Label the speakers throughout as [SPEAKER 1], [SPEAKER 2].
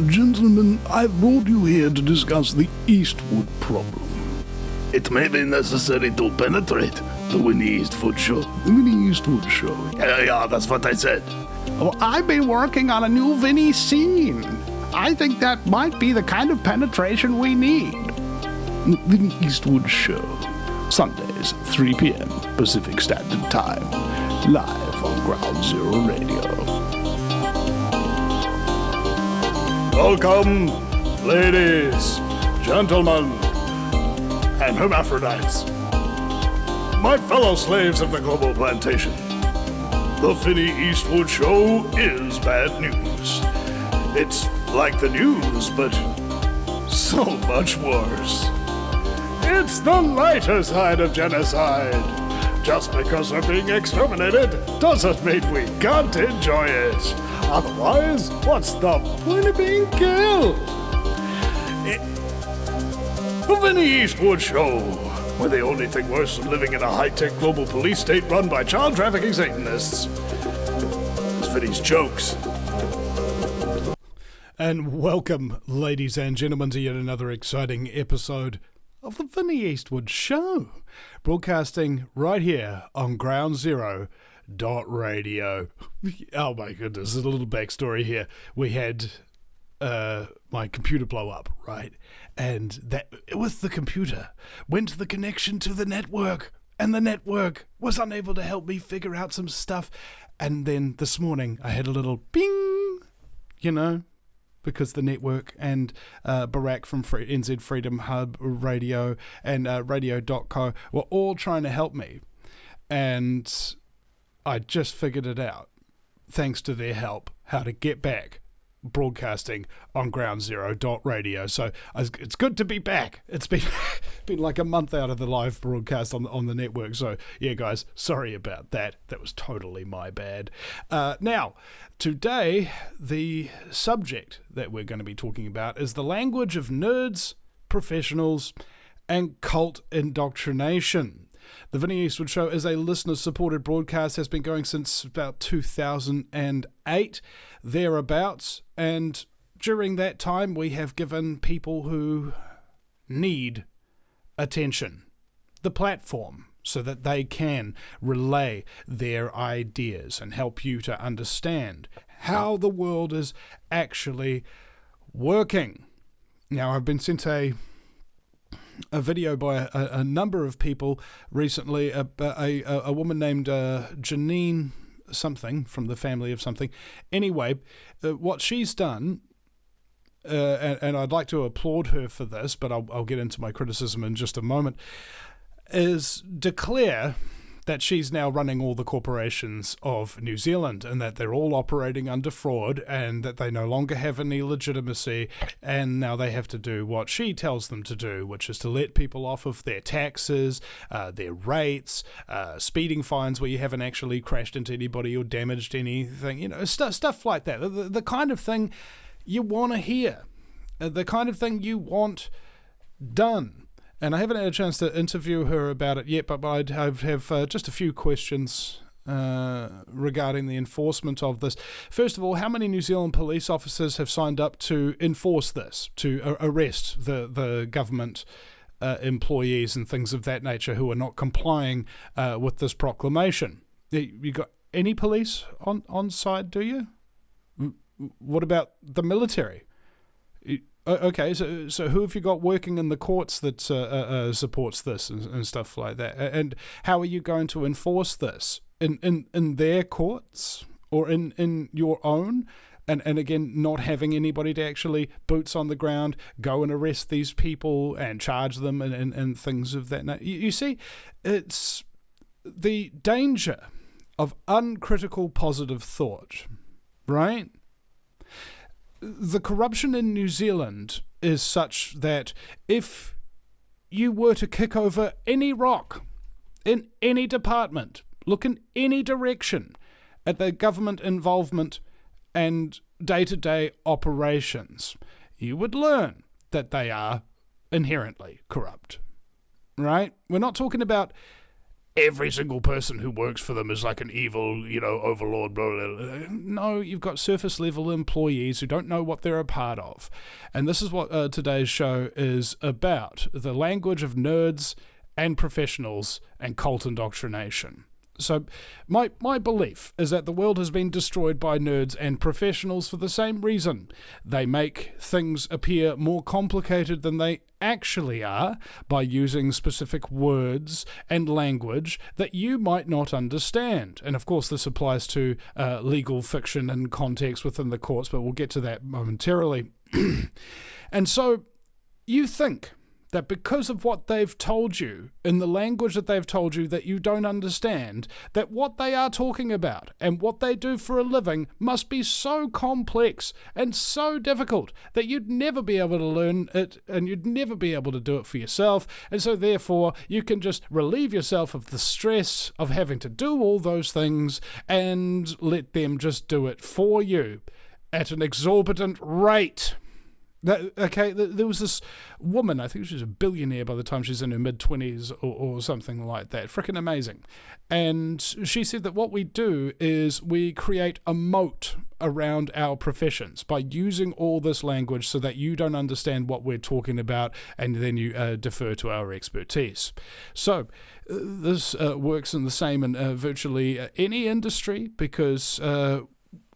[SPEAKER 1] Gentlemen, I've brought you here to discuss the Eastwood problem.
[SPEAKER 2] It may be necessary to penetrate the Vinny Eastwood show.
[SPEAKER 1] The Vinny Eastwood show.
[SPEAKER 2] Yeah, that's what I said.
[SPEAKER 3] Oh, I've been working on a new Vinny scene. I think that might be the kind of penetration we need.
[SPEAKER 1] The Vinny Eastwood show. Sundays, 3 p.m. Pacific Standard Time. Live on Ground Zero Radio.
[SPEAKER 4] Welcome, ladies, gentlemen, and hermaphrodites. My fellow slaves of the global plantation. The Vinny Eastwood show is bad news. It's like the news, but so much worse. It's the lighter side of genocide. Just because we're being exterminated doesn't mean we can't enjoy it. Otherwise, what's the point of being killed? The Vinny Eastwood show, where the only thing worse than living in a high-tech global police state run by child trafficking Satanists is Vinny's jokes.
[SPEAKER 5] And welcome, ladies and gentlemen, to yet another exciting episode of the Vinny Eastwood Show, broadcasting right here on Ground Zero .radio. Oh my goodness, there's a little backstory here. We had my computer blow up, right? And that with the computer went the connection to the network, and the network was unable to help me figure out some stuff. And then this morning I had a little bing, because the network and Barack from NZ Freedom Hub Radio and radio.co were all trying to help me. And I just figured it out, thanks to their help, how to get back broadcasting on Ground Zero .radio. So it's good to be back. It's been been like a month out of the live broadcast on the network. So yeah, guys, sorry about that. That was totally my bad. Now, today, the subject that we're going to be talking about is the language of nerds, professionals, and cult indoctrination. The Vinny Eastwood Show is a listener-supported broadcast, has been going since about 2008, thereabouts, and during that time we have given people who need attention the platform so that they can relay their ideas and help you to understand how the world is actually working. Now, I've been sent a video by a number of people recently, a woman named Janine something from the family of something. Anyway, what she's done, and I'd like to applaud her for this, but I'll get into my criticism in just a moment, is declare that she's now running all the corporations of New Zealand and that they're all operating under fraud and that they no longer have any legitimacy, and now they have to do what she tells them to do, which is to let people off of their taxes, their rates, speeding fines where you haven't actually crashed into anybody or damaged anything, stuff like that. The kind of thing you want to hear, the kind of thing you want done. And I haven't had a chance to interview her about it yet, but I have just a few questions regarding the enforcement of this. First of all, how many New Zealand police officers have signed up to enforce this, to arrest the government employees and things of that nature who are not complying with this proclamation? You got any police on side, do you? What about the military? Okay, so who have you got working in the courts that supports this and stuff like that? And how are you going to enforce this? In their courts or in your own? And again, not having anybody to actually boots on the ground, go and arrest these people and charge them and things of that nature. You see, it's the danger of uncritical positive thought, right? The corruption in New Zealand is such that if you were to kick over any rock in any department, look in any direction at the government involvement and day-to-day operations, you would learn that they are inherently corrupt, right? We're not talking about every single person who works for them is like an evil, overlord, blah, blah, blah. No, you've got surface level employees who don't know what they're a part of. And this is what today's show is about: the language of nerds and professionals and cult indoctrination. So my belief is that the world has been destroyed by nerds and professionals for the same reason. They make things appear more complicated than they actually are by using specific words and language that you might not understand. And of course this applies to legal fiction and context within the courts, but we'll get to that momentarily. And so you think that because of what they've told you, in the language that they've told you that you don't understand, that what they are talking about and what they do for a living must be so complex and so difficult that you'd never be able to learn it and you'd never be able to do it for yourself. And so therefore you can just relieve yourself of the stress of having to do all those things and let them just do it for you at an exorbitant rate. There was this woman, I think she was a billionaire by the time she's in her mid-20s or something like that. Freaking amazing. And she said that what we do is we create a moat around our professions by using all this language so that you don't understand what we're talking about, and then you defer to our expertise. So this works in the same in virtually any industry because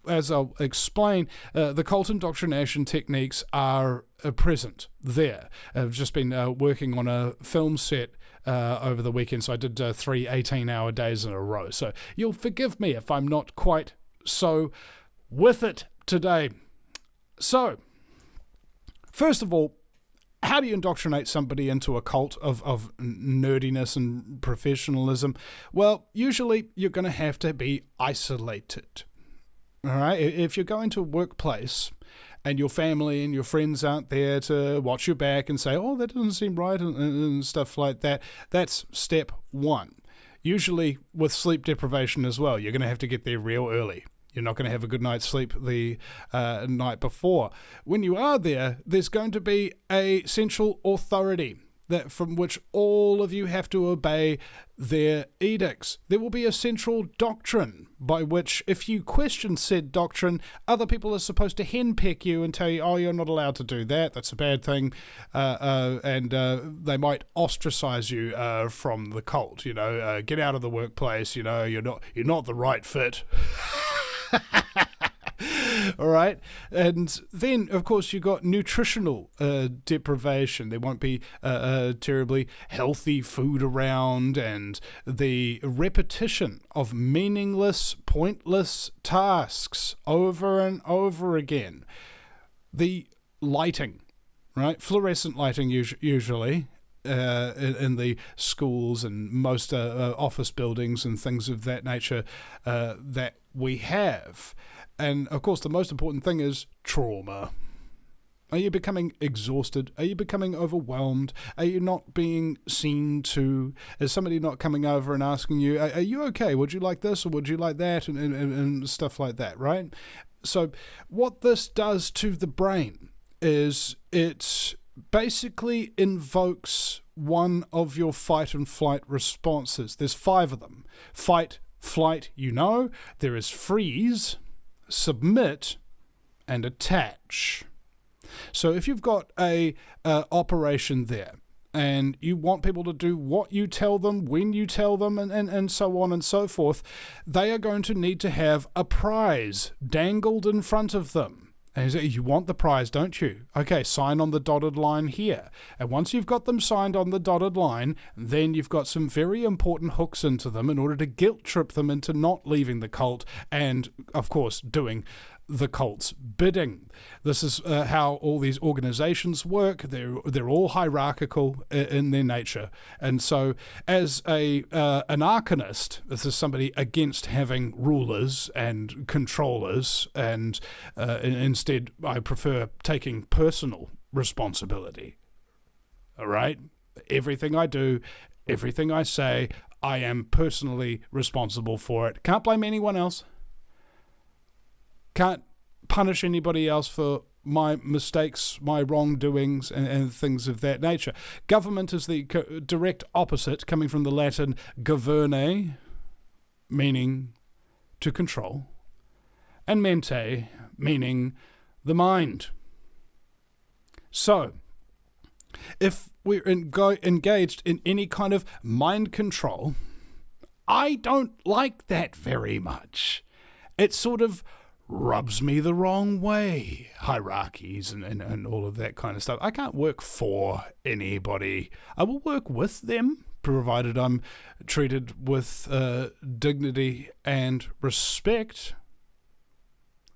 [SPEAKER 5] as I'll explain, the cult indoctrination techniques are present there. I've just been working on a film set over the weekend, so I did 3 18-hour days in a row. So you'll forgive me if I'm not quite so with it today. So, first of all, how do you indoctrinate somebody into a cult of nerdiness and professionalism? Well, usually you're going to have to be isolated. All right, if you're going to a workplace and your family and your friends aren't there to watch your back and say, oh, that doesn't seem right and stuff like that, that's step one. Usually with sleep deprivation as well, you're going to have to get there real early. You're not going to have a good night's sleep the night before. When you are there, there's going to be a central authority that from which all of you have to obey their edicts. There will be a central doctrine by which, if you question said doctrine, other people are supposed to henpeck you and tell you, oh, you're not allowed to do that, that's a bad thing, and they might ostracize you from the cult, get out of the workplace, you're not the right fit. All right, and then of course you've got nutritional deprivation. There won't be terribly healthy food around, and the repetition of meaningless, pointless tasks over and over again. The lighting, right? Fluorescent lighting usually. In the schools and most office buildings and things of that nature that we have. And of course the most important thing is trauma. Are you becoming exhausted? Are you becoming overwhelmed? Are you not being seen to? Is somebody not coming over and asking you, are you okay? Would you like this or would you like that? And stuff like that, right? So what this does to the brain is it basically invokes one of your fight and flight responses. There's 5 of them. Fight, flight, there is freeze, submit, and attach. So if you've got a operation there and you want people to do what you tell them, when you tell them, and so on and so forth, they are going to need to have a prize dangled in front of them. And you want the prize, don't you? Okay, sign on the dotted line here. And once you've got them signed on the dotted line, then you've got some very important hooks into them in order to guilt trip them into not leaving the cult and, of course, doing the cult's bidding. This is how all these organizations work. They're all hierarchical in their nature. And so as an anarchist, this is somebody against having rulers and controllers, and instead I prefer taking personal responsibility. All right? Everything I do, everything I say, I am personally responsible for it. Can't blame anyone else. Can't punish anybody else for my mistakes, my wrongdoings, and things of that nature. Government is the direct opposite, coming from the Latin governe, meaning to control, and mente, meaning the mind. So, if we're engaged in any kind of mind control, I don't like that very much. It sort of rubs me the wrong way. Hierarchies and all of that kind of stuff. I can't work for anybody. I will work with them, provided I'm treated with dignity and respect,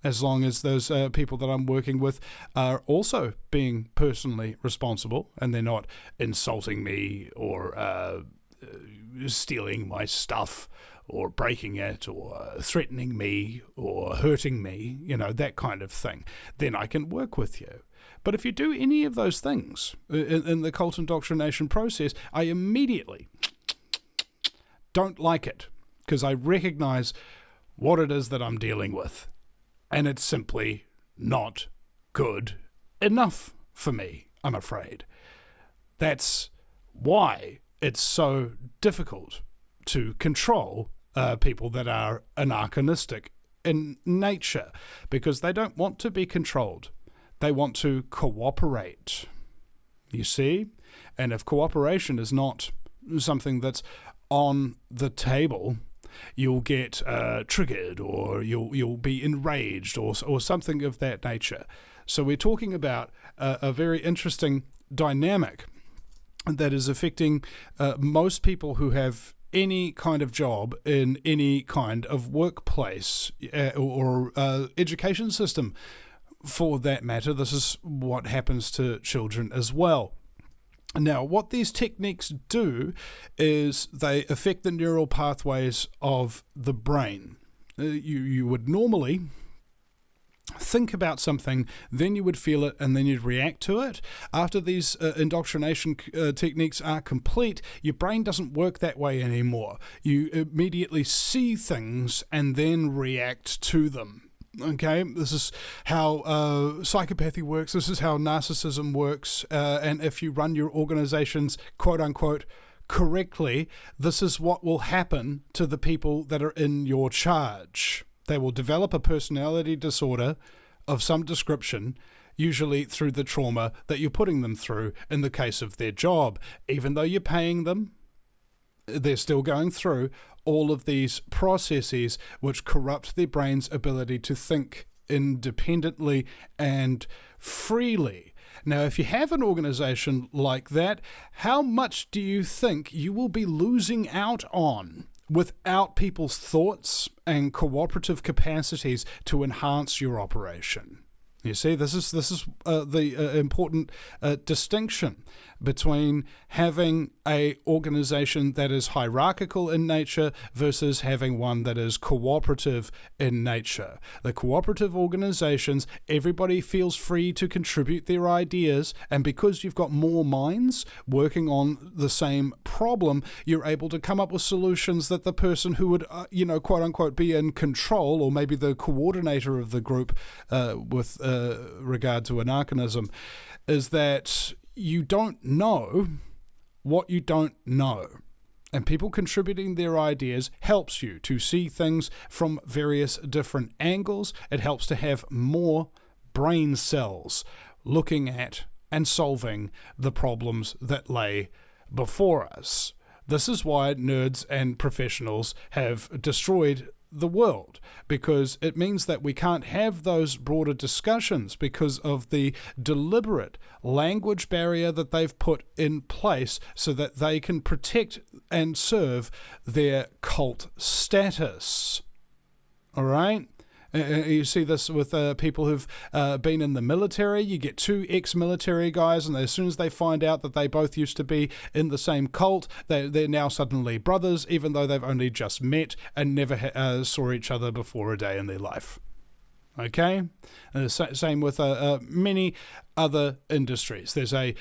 [SPEAKER 5] as long as those people that I'm working with are also being personally responsible and they're not insulting me or stealing my stuff or breaking it or threatening me or hurting me, that kind of thing. Then I can work with you. But if you do any of those things in the cult indoctrination process, I immediately don't like it, because I recognize what it is that I'm dealing with. And it's simply not good enough for me, I'm afraid. That's why it's so difficult to control people that are anarchinistic in nature, because they don't want to be controlled. They want to cooperate, you see? And if cooperation is not something that's on the table, you'll get triggered, or you'll be enraged, or something of that nature. So we're talking about a very interesting dynamic that is affecting most people who have any kind of job in any kind of workplace or education system, for that matter. This is what happens to children as well. Now, what these techniques do is they affect the neural pathways of the brain. You would normally think about something, then you would feel it, and then you'd react to it. After these indoctrination techniques are complete, your brain doesn't work that way anymore. You immediately see things and then react to them. Okay, this is how psychopathy works. This is how narcissism works. And if you run your organizations, quote unquote, correctly, this is what will happen to the people that are in your charge. They will develop a personality disorder of some description, usually through the trauma that you're putting them through in the case of their job. Even though you're paying them, they're still going through all of these processes which corrupt their brain's ability to think independently and freely. Now, if you have an organization like that, how much do you think you will be losing out on without people's thoughts and cooperative capacities to enhance your operation? You see, this is the important distinction between having a organization that is hierarchical in nature versus having one that is cooperative in nature. The cooperative organizations, everybody feels free to contribute their ideas, and because you've got more minds working on the same problem, you're able to come up with solutions that the person who would, quote unquote, be in control, or maybe the coordinator of the group with regard to anarchinism, is that you don't know what you don't know. And people contributing their ideas helps you to see things from various different angles. It helps to have more brain cells looking at and solving the problems that lay before us. This is why nerds and professionals have destroyed the world, because it means that we can't have those broader discussions because of the deliberate language barrier that they've put in place so that they can protect and serve their cult status. All right? You see this with people who've been in the military. You get two ex-military guys, and as soon as they find out that they both used to be in the same cult, they're now suddenly brothers, even though they've only just met and never saw each other before a day in their life. Okay? Same with many other industries. There's a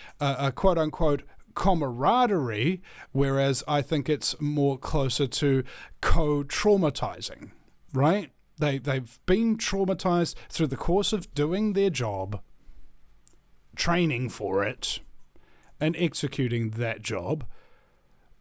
[SPEAKER 5] quote-unquote camaraderie, whereas I think it's more closer to co-traumatizing, right? They've been traumatized through the course of doing their job, training for it and executing that job,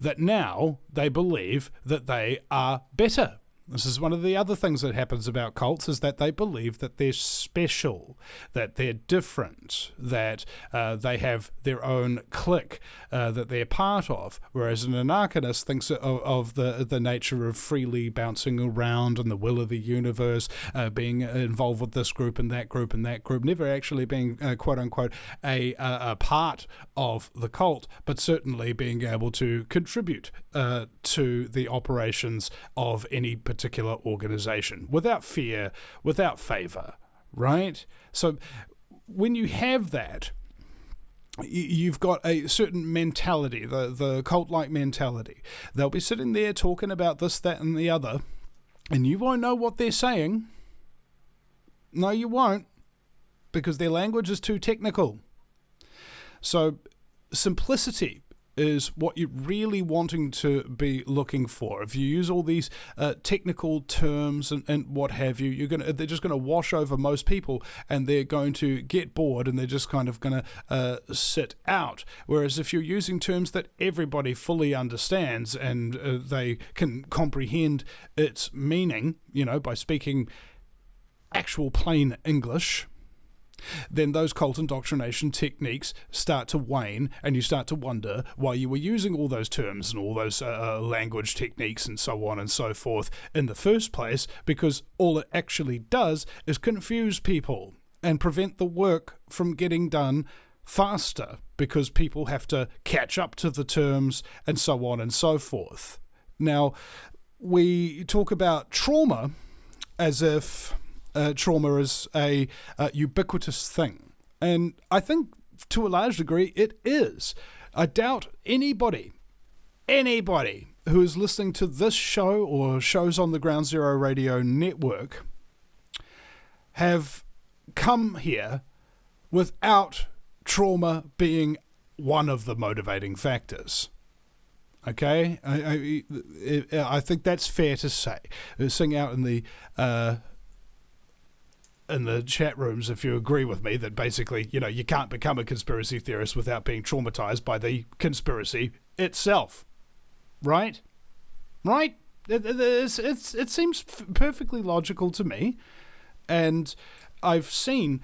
[SPEAKER 5] that now they believe that they are better. This is one of the other things that happens about cults, is that they believe that they're special, that they're different, that they have their own clique that they're part of, whereas an anarchist thinks of the nature of freely bouncing around and the will of the universe, being involved with this group and that group and that group, never actually being quote-unquote a part of the cult, but certainly being able to contribute to the operations of any particular organization without fear, without favor, right? So when you have that, you've got a certain mentality, the cult-like mentality. They'll be sitting there talking about this, that, and the other, and you won't know what they're saying. No, you won't, because their language is too technical. So simplicity is what you're really wanting to be looking for. If you use all these technical terms and what have you, they're just going to wash over most people, and they're going to get bored, and they're just kind of going to sit out. Whereas if you're using terms that everybody fully understands and they can comprehend its meaning, by speaking actual plain English, then those cult indoctrination techniques start to wane, and you start to wonder why you were using all those terms and all those language techniques and so on and so forth in the first place, because all it actually does is confuse people and prevent the work from getting done faster, because people have to catch up to the terms and so on and so forth. Now, we talk about trauma as if trauma is a ubiquitous thing. And I think to a large degree it is. I doubt anybody who is listening to this show or shows on the Ground Zero Radio network have come here without trauma being one of the motivating factors. Okay? I think that's fair to say. Sing out in the chat rooms if you agree with me that basically, you can't become a conspiracy theorist without being traumatized by the conspiracy itself. Right? Right? It seems perfectly logical to me. And I've seen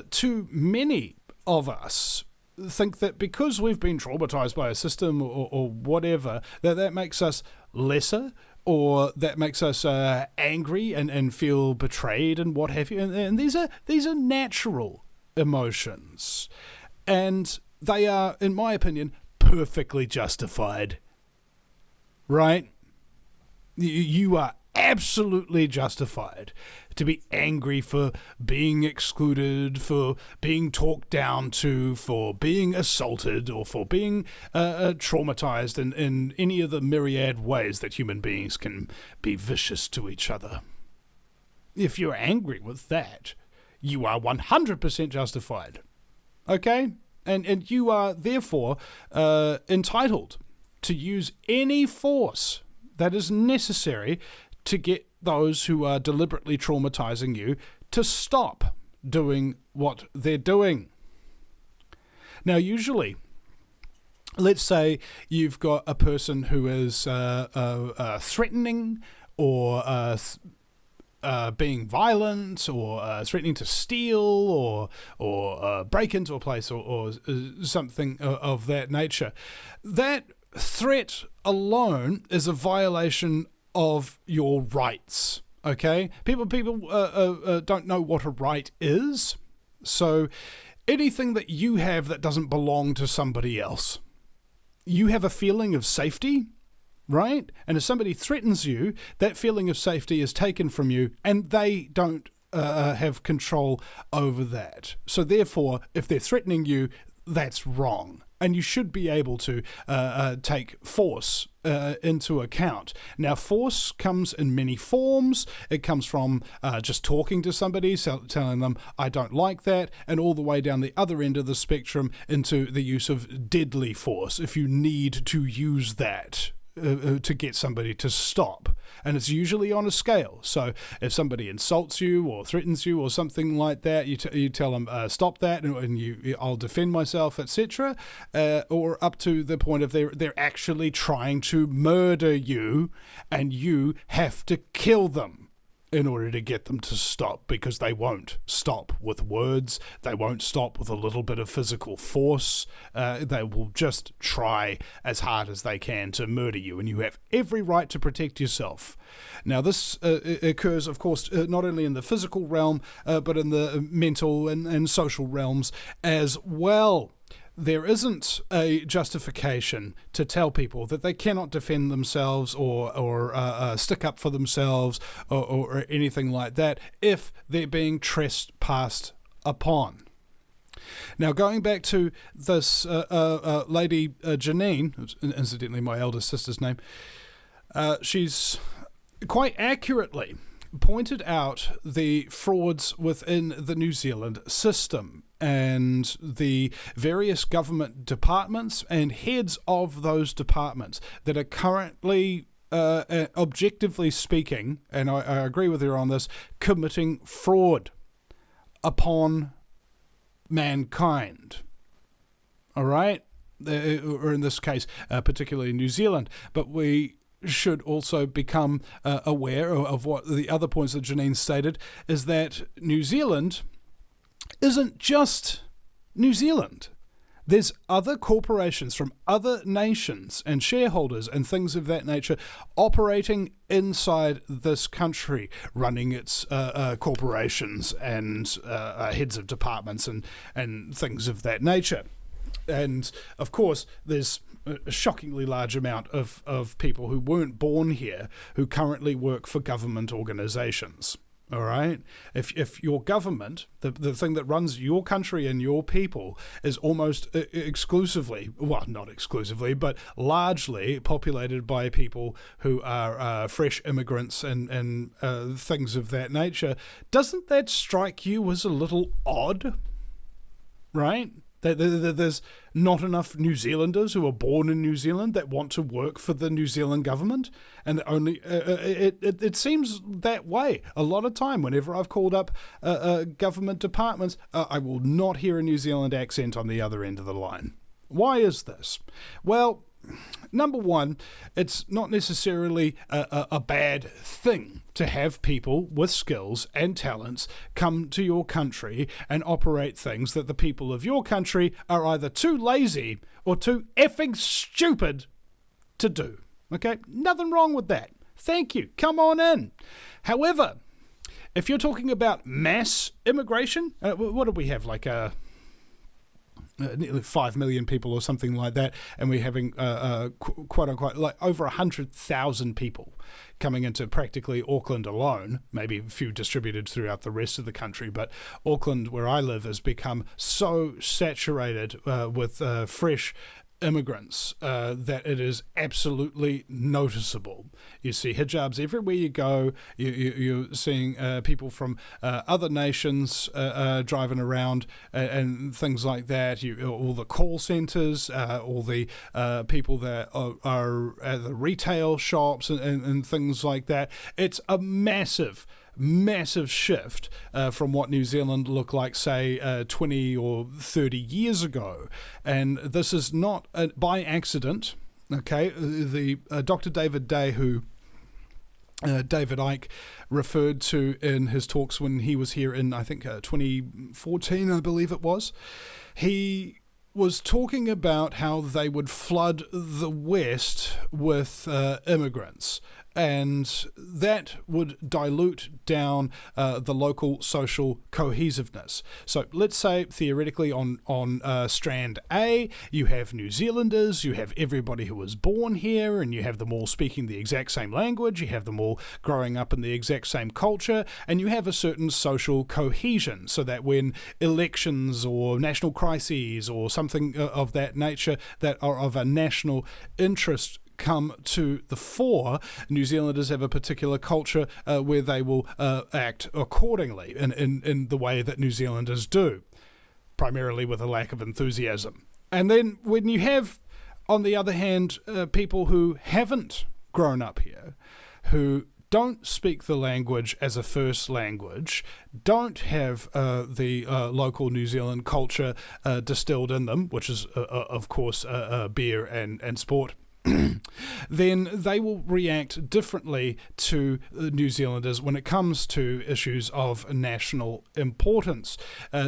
[SPEAKER 5] too many of us think that because we've been traumatized by a system or whatever, that makes us lesser, or that makes us angry and feel betrayed and what have you. And these are natural emotions. And they are, in my opinion, perfectly justified. Right? You are absolutely justified to be angry for being excluded, for being talked down to, for being assaulted, or for being traumatized in any of the myriad ways that human beings can be vicious to each other. If you're angry with that, you are 100% justified. Okay? And you are therefore entitled to use any force that is necessary to get those who are deliberately traumatizing you to stop doing what they're doing. Now, usually, let's say you've got a person who is threatening or being violent or threatening to steal or break into a place or something of that nature. That threat alone is a violation of your rights. Okay, people don't know what a right is, so anything that you have that doesn't belong to somebody else, you have a feeling of safety, right? And if somebody threatens you, that feeling of safety is taken from you, and they don't have control over that. So therefore, if they're threatening you, that's wrong. And you should be able to take force into account. Now, force comes in many forms. It comes from just talking to somebody, telling them, I don't like that, and all the way down the other end of the spectrum into the use of deadly force, if you need to use that to get somebody to stop. And it's usually on a scale. So if somebody insults you or threatens you or something like that, you tell them, stop that, and I'll defend myself, etc. Or up to the point of they're actually trying to murder you, and you have to kill them in order to get them to stop, because they won't stop with words. They won't stop with a little bit of physical force. They will just try as hard as they can to murder you, and you have every right to protect yourself. Now, this occurs, of course, not only in the physical realm, but in the mental and social realms as well. There isn't a justification to tell people that they cannot defend themselves or stick up for themselves or anything like that if they're being trespassed upon. Now, going back to this lady, Janine, who's incidentally my eldest sister's name, she's quite accurately pointed out the frauds within the New Zealand system and the various government departments and heads of those departments that are currently, objectively speaking, and I agree with her on this, committing fraud upon mankind. All right? Or in this case, particularly New Zealand. But we should also become aware of what the other points that Janine stated, is that New Zealand isn't just New Zealand. There's other corporations from other nations and shareholders and things of that nature operating inside this country, running its corporations and heads of departments and things of that nature. And, of course, there's a shockingly large amount of people who weren't born here who currently work for government organizations. All right? If your government, the thing that runs your country and your people, is almost exclusively, well, not exclusively, but largely populated by people who are fresh immigrants and things of that nature, doesn't that strike you as a little odd? Right? There's not enough New Zealanders who are born in New Zealand that want to work for the New Zealand government, and only it seems that way a lot of time. Whenever I've called up government departments, I will not hear a New Zealand accent on the other end of the line. Why is this? Well, number one, it's not necessarily a bad thing to have people with skills and talents come to your country and operate things that the people of your country are either too lazy or too effing stupid to do. Okay? Nothing wrong with that. Thank you. Come on in. However, if you're talking about mass immigration, what do we have, like nearly 5 million people or something like that, and we're having quote unquote like over 100,000 people coming into practically Auckland alone, maybe a few distributed throughout the rest of the country, but Auckland, where I live, has become so saturated with fresh immigrants that it is absolutely noticeable. You see hijabs everywhere you go. You're seeing people from other nations driving around and things like that. All the call centers, all the people that are at the retail shops and things like that. It's a massive shift from what New Zealand looked like, say, 20 or 30 years ago. And this is not by accident. Okay, the Dr. David Day, who David Icke referred to in his talks when he was here in, I think, 2014, I believe it was, he was talking about how they would flood the West with immigrants, and that would dilute down the local social cohesiveness. So let's say theoretically on strand A, you have New Zealanders, you have everybody who was born here, and you have them all speaking the exact same language, you have them all growing up in the exact same culture, and you have a certain social cohesion, so that when elections or national crises or something of that nature that are of a national interest come to the fore, New Zealanders have a particular culture where they will act accordingly in the way that New Zealanders do, primarily with a lack of enthusiasm. And then when you have on the other hand, people who haven't grown up here, who don't speak the language as a first language, don't have the local New Zealand culture distilled in them, which is, of course, beer and sport, then they will react differently to New Zealanders when it comes to issues of national importance.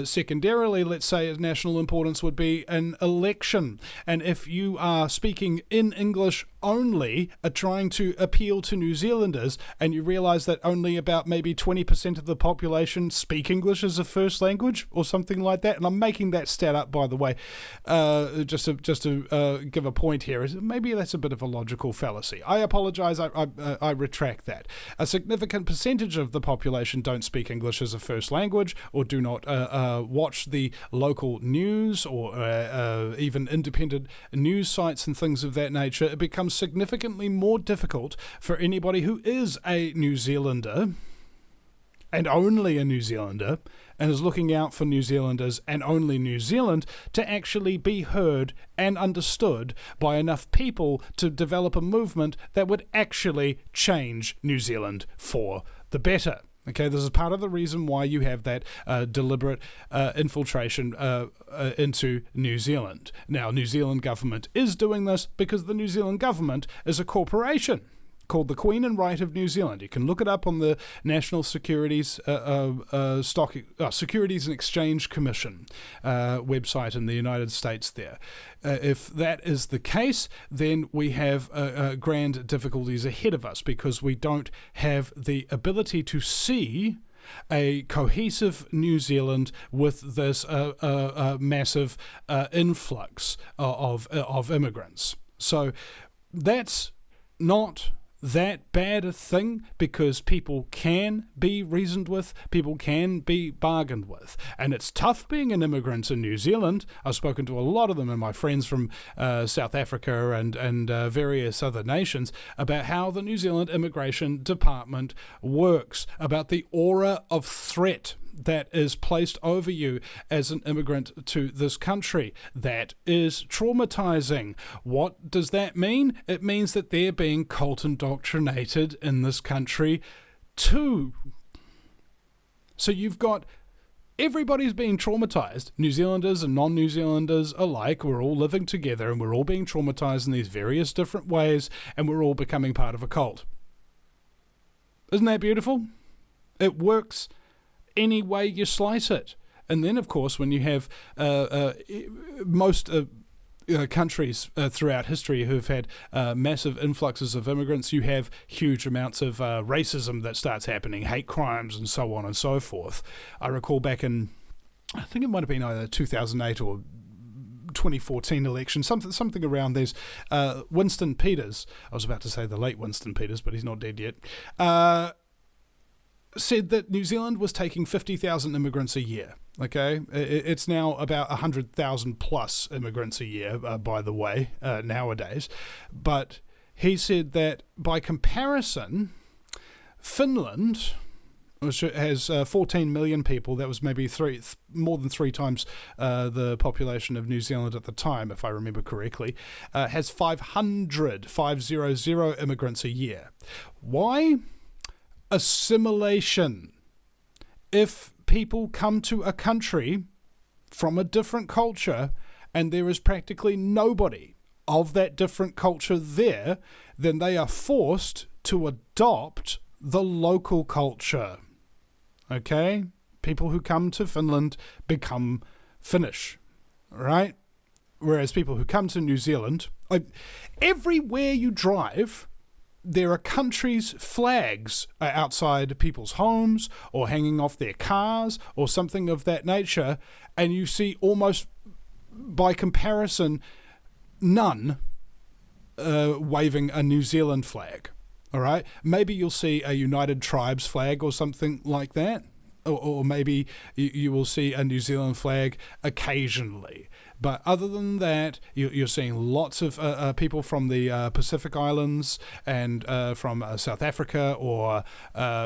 [SPEAKER 5] Secondarily, let's say national importance would be an election. And if you are speaking in English only, trying to appeal to New Zealanders, and you realize that only about maybe 20% of the population speak English as a first language or something like that, and I'm making that stat up, by the way, just to give a point here, is maybe that's a bit of a logical fallacy. I apologize, I retract that. A significant percentage of the population don't speak English as a first language, or do not watch the local news, or even independent news sites and things of that nature. It becomes significantly more difficult for anybody who is a New Zealander, and only a New Zealander, and is looking out for New Zealanders and only New Zealand, to actually be heard and understood by enough people to develop a movement that would actually change New Zealand for the better. Okay, this is part of the reason why you have that deliberate infiltration into New Zealand. Now, New Zealand government is doing this because the New Zealand government is a corporation called the Queen and Right of New Zealand. You can look it up on the National Securities Securities and Exchange Commission website in the United States there. If that is the case, then we have grand difficulties ahead of us, because we don't have the ability to see a cohesive New Zealand with this massive influx of immigrants. So that's not that bad a thing, because people can be reasoned with, people can be bargained with. And it's tough being an immigrant in New Zealand. I've spoken to a lot of them and my friends from South Africa and various other nations about how the New Zealand Immigration Department works, about the aura of threat that is placed over you as an immigrant to this country. That is traumatizing. What does that mean? It means that they're being cult indoctrinated in this country too. So you've got everybody's being traumatized. New Zealanders and non-New Zealanders alike. We're all living together and we're all being traumatized in these various different ways, and we're all becoming part of a cult. Isn't that beautiful? It works any way you slice it. And then, of course, when you have most countries throughout history who've had massive influxes of immigrants, you have huge amounts of racism that starts happening, hate crimes and so on and so forth. I recall back in, I think it might have been either 2008 or 2014 election, something around this. Winston Peters, I was about to say the late Winston Peters, but he's not dead yet, said that New Zealand was taking 50,000 immigrants a year. Okay, it's now about 100,000 plus immigrants a year, by the way, nowadays. But he said that by comparison, Finland, which has 14 million people, that was maybe more than three times the population of New Zealand at the time, if I remember correctly, has 500 immigrants a year. Why? Assimilation. If people come to a country from a different culture and there is practically nobody of that different culture there, then they are forced to adopt the local culture. Okay? People who come to Finland become Finnish, right? Whereas people who come to New Zealand, everywhere you drive, there are countries' flags outside people's homes or hanging off their cars or something of that nature, and you see almost by comparison none waving a New Zealand flag. All right, maybe you'll see a United Tribes flag or something like that. or maybe you will see a New Zealand flag occasionally. But other than that, you're seeing lots of people from the Pacific Islands and from South Africa or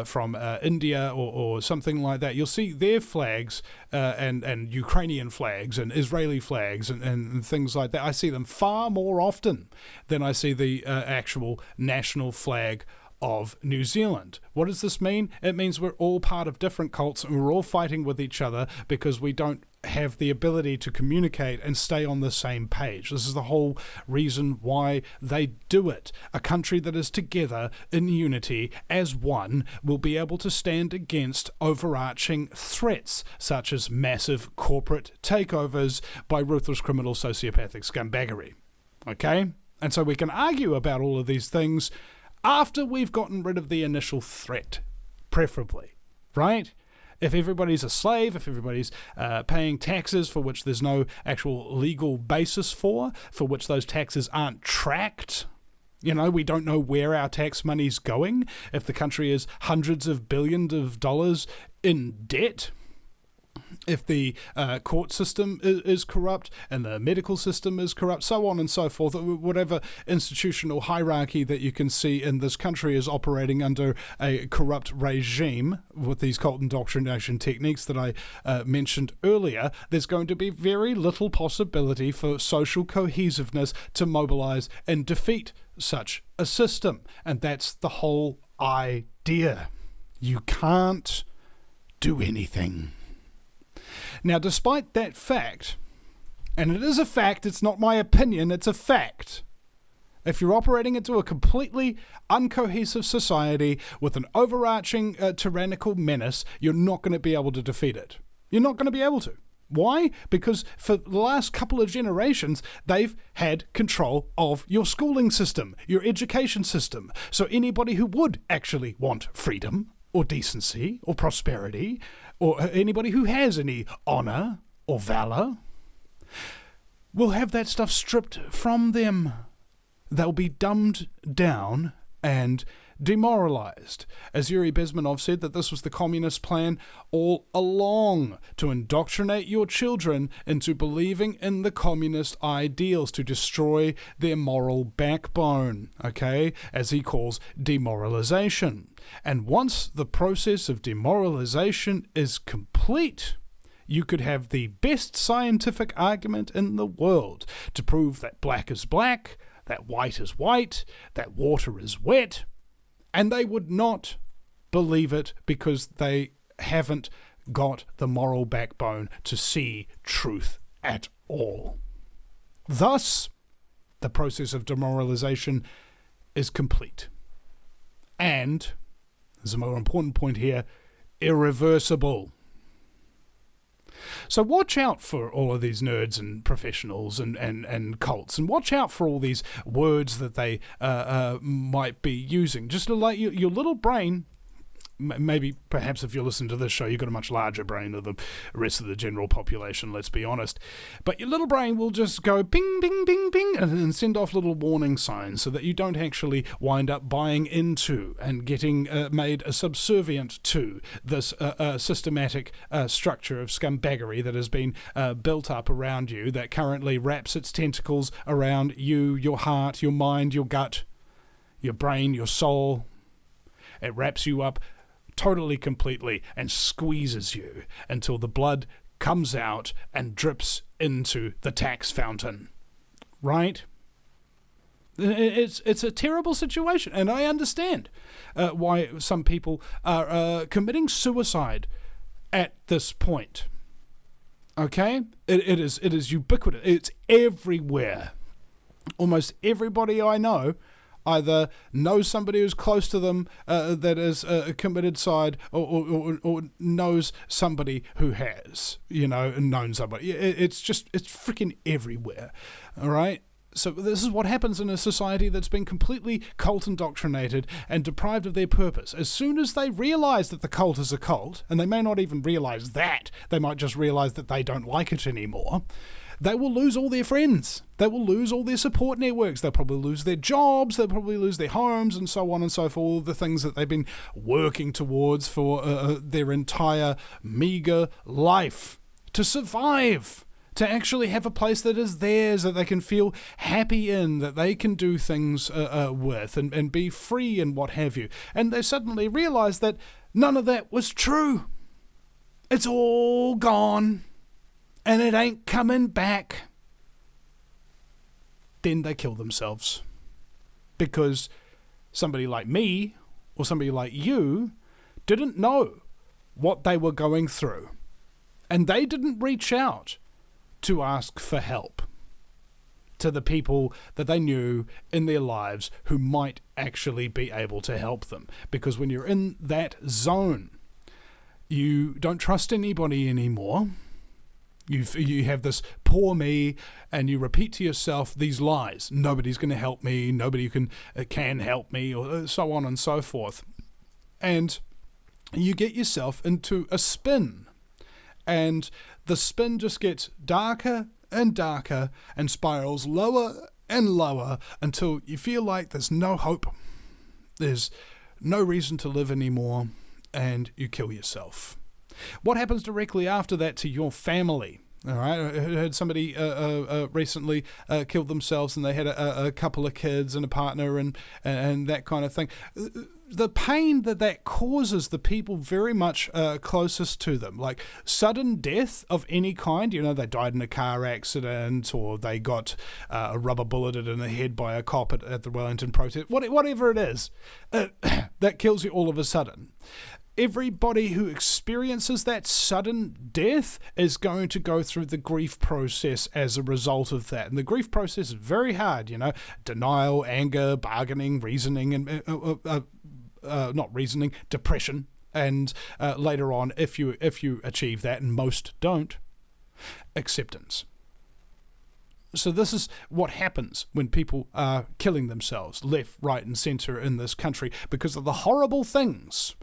[SPEAKER 5] from India or something like that. You'll see their flags and Ukrainian flags and Israeli flags and things like that. I see them far more often than I see the actual national flag of New Zealand. What does this mean? It means we're all part of different cults and we're all fighting with each other because we don't have the ability to communicate and stay on the same page. This is the whole reason why they do it. A country that is together in unity as one will be able to stand against overarching threats such as massive corporate takeovers by ruthless criminal sociopathic scumbaggery. Okay? And so we can argue about all of these things after we've gotten rid of the initial threat, preferably, right? If everybody's a slave, if everybody's paying taxes for which there's no actual legal basis for which those taxes aren't tracked, we don't know where our tax money's going, if the country is hundreds of billions of dollars in debt, if the court system is corrupt and the medical system is corrupt, so on and so forth, whatever institutional hierarchy that you can see in this country is operating under a corrupt regime with these cult indoctrination techniques that I mentioned earlier, there's going to be very little possibility for social cohesiveness to mobilize and defeat such a system. And that's the whole idea. You can't do anything. Now, despite that fact, and it is a fact, it's not my opinion, it's a fact. If you're operating into a completely uncohesive society with an overarching tyrannical menace, you're not going to be able to defeat it. You're not going to be able to. Why? Because for the last couple of generations, they've had control of your schooling system, your education system. So anybody who would actually want freedom or decency or prosperity, or anybody who has any honor or valor, will have that stuff stripped from them. They'll be dumbed down and demoralized. As Yuri Bezmenov said, that this was the communist plan all along, to indoctrinate your children into believing in the communist ideals, to destroy their moral backbone, okay, as he calls demoralization. And once the process of demoralization is complete, you could have the best scientific argument in the world to prove that black is black, that white is white, that water is wet, and they would not believe it because they haven't got the moral backbone to see truth at all. Thus, the process of demoralization is complete. And, there's a more important point here, irreversible. So watch out for all of these nerds and professionals and cults, and watch out for all these words that they might be using. Just to let your little brain, maybe perhaps if you listen to this show, you've got a much larger brain than the rest of the general population, let's be honest. But your little brain will just go ping, ping, ping, ping, and send off little warning signs so that you don't actually wind up buying into and getting made subservient to this systematic structure of scumbaggery that has been built up around you, that currently wraps its tentacles around you, your heart, your mind, your gut, your brain, your soul. It wraps you up totally, completely, and squeezes you until the blood comes out and drips into the tax fountain. Right? It's a terrible situation, and I understand why some people are committing suicide at this point. Okay? It is ubiquitous. It's everywhere. Almost everybody I know either knows somebody who's close to them that has committed suicide, or knows somebody who has, known somebody. It's freaking everywhere, all right? So this is what happens in a society that's been completely cult indoctrinated and deprived of their purpose. As soon as they realize that the cult is a cult, and they may not even realize that, they might just realize that they don't like it anymore, they will lose all their friends. They will lose all their support networks. They'll probably lose their jobs. They'll probably lose their homes and so on and so forth. All the things that they've been working towards for their entire meager life to survive. To actually have a place that is theirs, that they can feel happy in, that they can do things with and be free and what have you. And they suddenly realize that none of that was true. It's all gone. And it ain't coming back. Then they kill themselves. Because somebody like me, or somebody like you, didn't know what they were going through. And they didn't reach out to ask for help to the people that they knew in their lives who might actually be able to help them. Because when you're in that zone, you don't trust anybody anymore. You have this poor me, and you repeat to yourself these lies. Nobody's going to help me. Nobody can help me, or so on and so forth. And you get yourself into a spin. And the spin just gets darker and darker and spirals lower and lower until you feel like there's no hope. There's no reason to live anymore, and you kill yourself. What happens directly after that to your family? All right, I heard somebody recently killed themselves, and they had a couple of kids and a partner and that kind of thing. The pain that causes the people very much closest to them, like sudden death of any kind, they died in a car accident, or they got a rubber bulleted in the head by a cop at the Wellington protest, whatever it is, that kills you all of a sudden. Everybody who experiences that sudden death is going to go through the grief process as a result of that. And the grief process is very hard, denial, anger, bargaining, reasoning, and not reasoning, depression. And later on, if you achieve that, and most don't, acceptance. So this is what happens when people are killing themselves left, right, and centre in this country because of the horrible things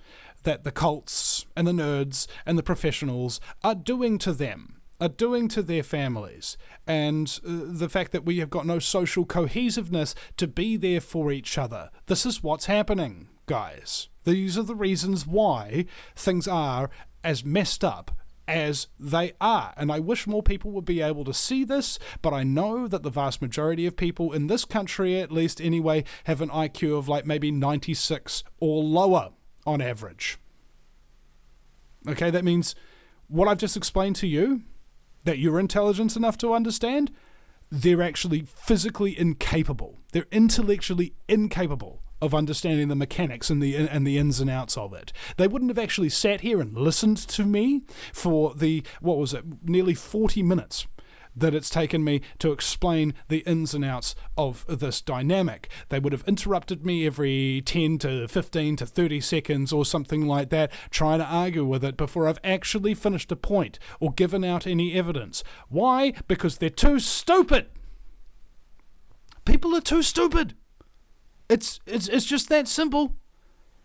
[SPEAKER 5] that the cults and the nerds and the professionals are doing to them, are doing to their families, and the fact that we have got no social cohesiveness to be there for each other. This is what's happening, guys. These are the reasons why things are as messed up as they are. And I wish more people would be able to see this, but I know that the vast majority of people in this country, at least anyway, have an IQ of like maybe 96 or lower on average. Okay, that means what I've just explained to you, that you're intelligent enough to understand, they're actually physically incapable. They're intellectually incapable of understanding the mechanics and the ins and outs of it. They wouldn't have actually sat here and listened to me for nearly 40 minutes that it's taken me to explain the ins and outs of this dynamic. They would have interrupted me every 10 to 15 to 30 seconds or something like that, trying to argue with it before I've actually finished a point or given out any evidence. Why? Because they're too stupid. People are too stupid. It's just that simple.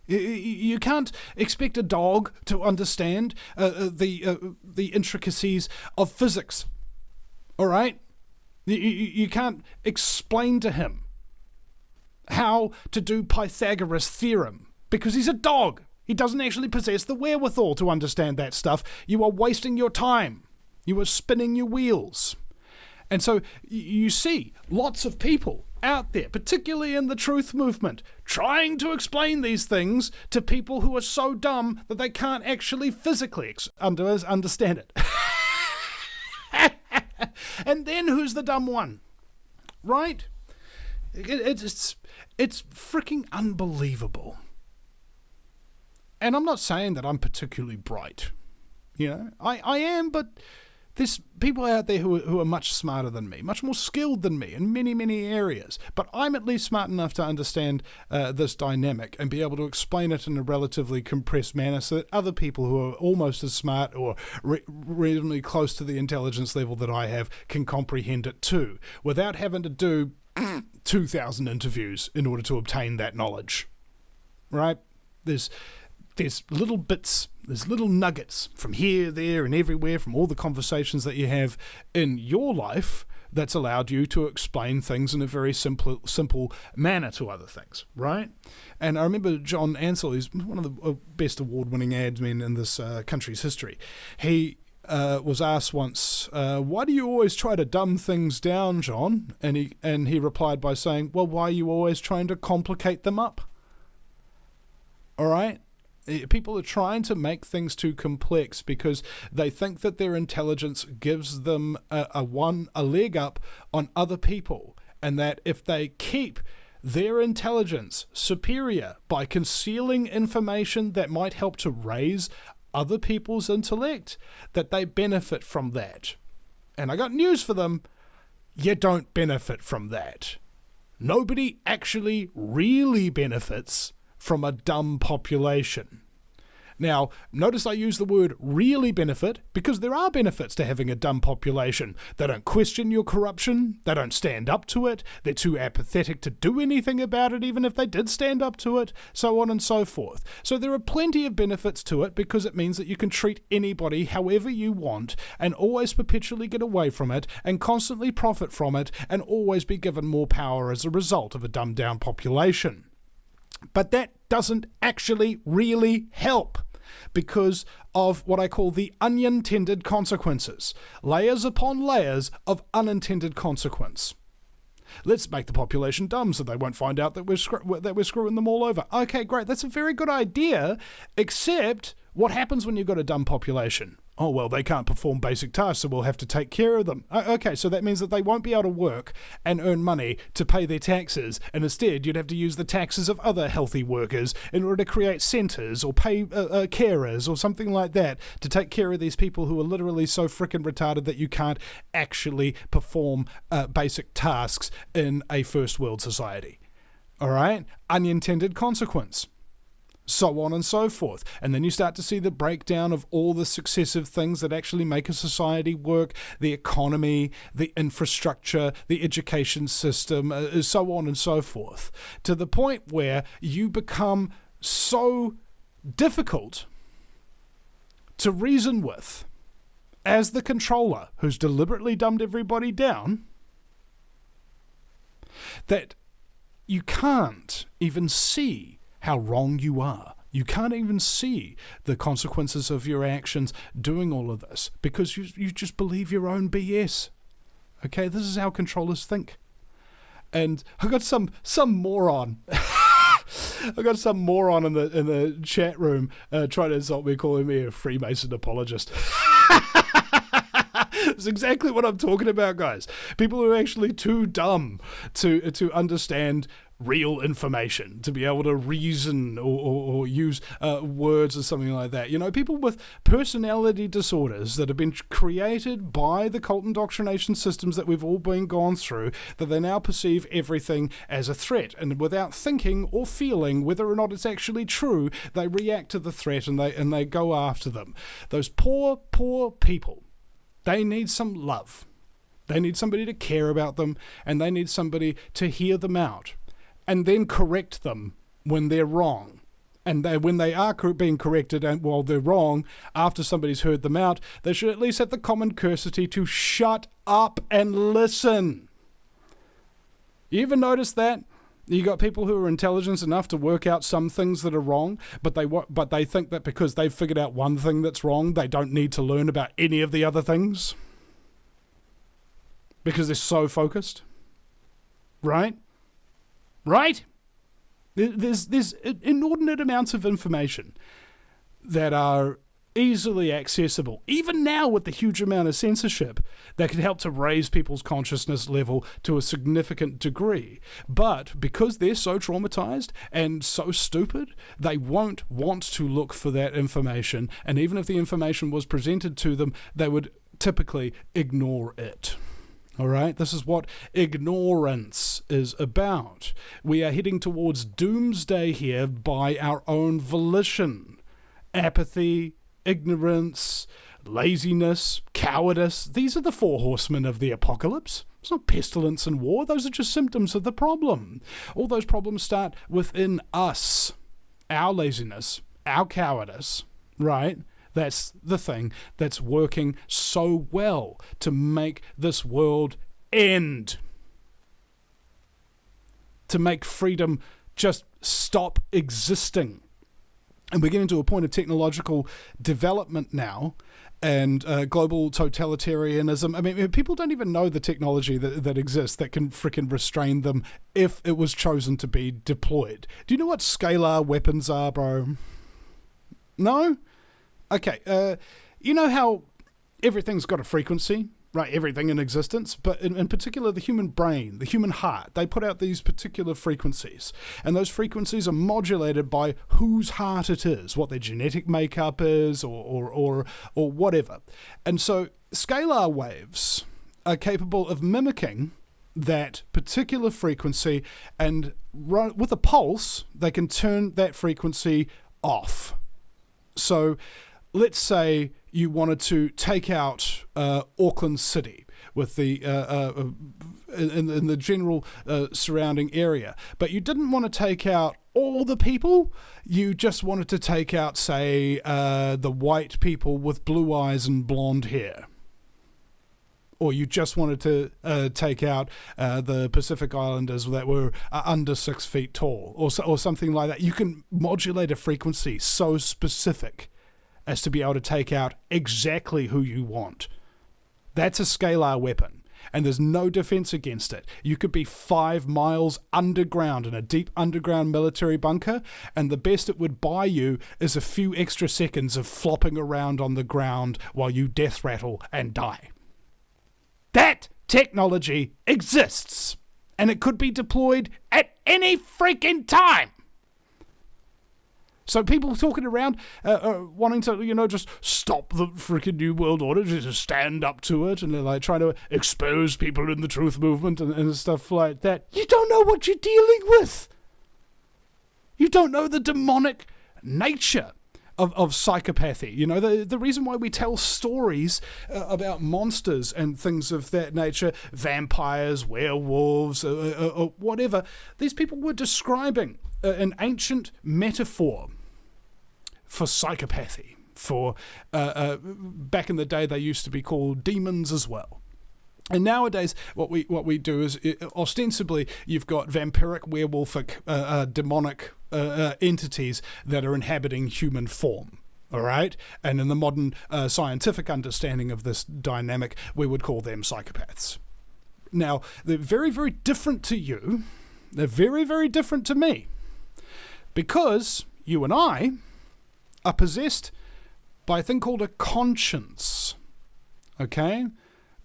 [SPEAKER 5] You can't expect a dog to understand the intricacies of physics. All right? You can't explain to him how to do Pythagoras' theorem because he's a dog. He doesn't actually possess the wherewithal to understand that stuff. You are wasting your time. You are spinning your wheels. And so you see lots of people out there, particularly in the truth movement, trying to explain these things to people who are so dumb that they can't actually physically understand it. And then who's the dumb one? Right? It's freaking unbelievable. And I'm not saying that I'm particularly bright. I am, but there's people out there who are much smarter than me, much more skilled than me in many, many areas. But I'm at least smart enough to understand this dynamic and be able to explain it in a relatively compressed manner so that other people who are almost as smart or reasonably close to the intelligence level that I have can comprehend it too, without having to do 2,000 interviews in order to obtain that knowledge. Right? There's little bits There's little nuggets from here, there, and everywhere from all the conversations that you have in your life that's allowed you to explain things in a very simple manner to other things, right? And I remember John Ansell, who's one of the best award-winning admin in this country's history. He was asked once, why do you always try to dumb things down, John? And he replied by saying, well, why are you always trying to complicate them up? All right? People are trying to make things too complex because they think that their intelligence gives them a leg up on other people, and that if they keep their intelligence superior by concealing information that might help to raise other people's intellect, that they benefit from that. And I got news for them. You don't benefit from that. Nobody actually really benefits from a dumb population. Now, notice I use the word really benefit because there are benefits to having a dumb population. They don't question your corruption. They don't stand up to it. They're too apathetic to do anything about it, even if they did stand up to it, so on and so forth. So there are plenty of benefits to it because it means that you can treat anybody however you want and always perpetually get away from it and constantly profit from it and always be given more power as a result of a dumbed down population. But that doesn't actually really help, because of what I call the unintended consequences. Layers upon layers of unintended consequence. Let's make the population dumb so they won't find out that we're screwing them all over. Okay, great. That's a very good idea, except what happens when you've got a dumb population? Oh, well, they can't perform basic tasks, so we'll have to take care of them. Okay, so that means that they won't be able to work and earn money to pay their taxes, and instead you'd have to use the taxes of other healthy workers in order to create centres or pay carers or something like that to take care of these people who are literally so frickin' retarded that you can't actually perform basic tasks in a first world society. All right? Unintended consequence. So on and so forth. And then you start to see the breakdown of all the successive things that actually make a society work, the economy, the infrastructure, the education system, so on and so forth, to the point where you become so difficult to reason with as the controller who's deliberately dumbed everybody down that you can't even see how wrong you are. You can't even see the consequences of your actions doing all of this because you just believe your own BS. Okay, this is how controllers think. And I got some moron. I got some moron in the chat room trying to insult me, calling me a Freemason apologist. That's exactly what I'm talking about, guys. People who are actually too dumb to understand real information, to be able to reason or use words or something like that. You know, people with personality disorders that have been created by the cult indoctrination systems that we've all been gone through, that they now perceive everything as a threat, and without thinking or feeling whether or not it's actually true, they react to the threat and they go after them. Those poor people, they need some love. They need somebody to care about them, and they need somebody to hear them out and then correct them when they're wrong. And when they are being corrected and while they're wrong, after somebody's heard them out, they should at least have the common courtesy to shut up and listen. You ever notice that? You got people who are intelligent enough to work out some things that are wrong, but they think that because they've figured out one thing that's wrong, they don't need to learn about any of the other things because they're so focused. Right? There's inordinate amounts of information that are easily accessible, even now with the huge amount of censorship, that can help to raise people's consciousness level to a significant degree. But because they're so traumatized and so stupid, they won't want to look for that information. And even if the information was presented to them, they would typically ignore it. All right, this is what ignorance is about. We are heading towards doomsday here by our own volition. Apathy, ignorance, laziness, cowardice. These are the four horsemen of the apocalypse. It's not pestilence and war. Those are just symptoms of the problem. All those problems start within us. Our laziness, our cowardice, right? That's the thing that's working so well to make this world end. To make freedom just stop existing. And we're getting to a point of technological development now and global totalitarianism. I mean, people don't even know the technology that exists that can frickin' restrain them if it was chosen to be deployed. Do you know what scalar weapons are, bro? No? Okay, you know how everything's got a frequency? Right, everything in existence, but in particular the human brain, the human heart, they put out these particular frequencies, and those frequencies are modulated by whose heart it is, what their genetic makeup is, or whatever. And so scalar waves are capable of mimicking that particular frequency, and with a pulse, they can turn that frequency off. So let's say you wanted to take out Auckland City with the in the general surrounding area, but you didn't want to take out all the people. You just wanted to take out, say, the white people with blue eyes and blonde hair. Or you just wanted to take out the Pacific Islanders that were under 6 feet tall, or something like that. You can modulate a frequency so specific as to be able to take out exactly who you want. That's a scalar weapon, and there's no defense against it. You could be 5 miles underground in a deep underground military bunker, and the best it would buy you is a few extra seconds of flopping around on the ground while you death rattle and die. That technology exists, and it could be deployed at any freaking time. So people talking around, wanting to, just stop the freaking New World Order, just stand up to it, and they're like trying to expose people in the truth movement and stuff like that. You don't know what you're dealing with. You don't know the demonic nature of psychopathy. You know, the reason why we tell stories about monsters and things of that nature, vampires, werewolves, whatever, these people were describing an ancient metaphor for psychopathy. For back in the day, they used to be called demons as well. And nowadays, what we do is, ostensibly, you've got vampiric, werewolfic, demonic entities that are inhabiting human form. All right? And in the modern scientific understanding of this dynamic, we would call them psychopaths. Now, they're very, very different to you. They're very, very different to me. Because you and I are possessed by a thing called a conscience. Okay?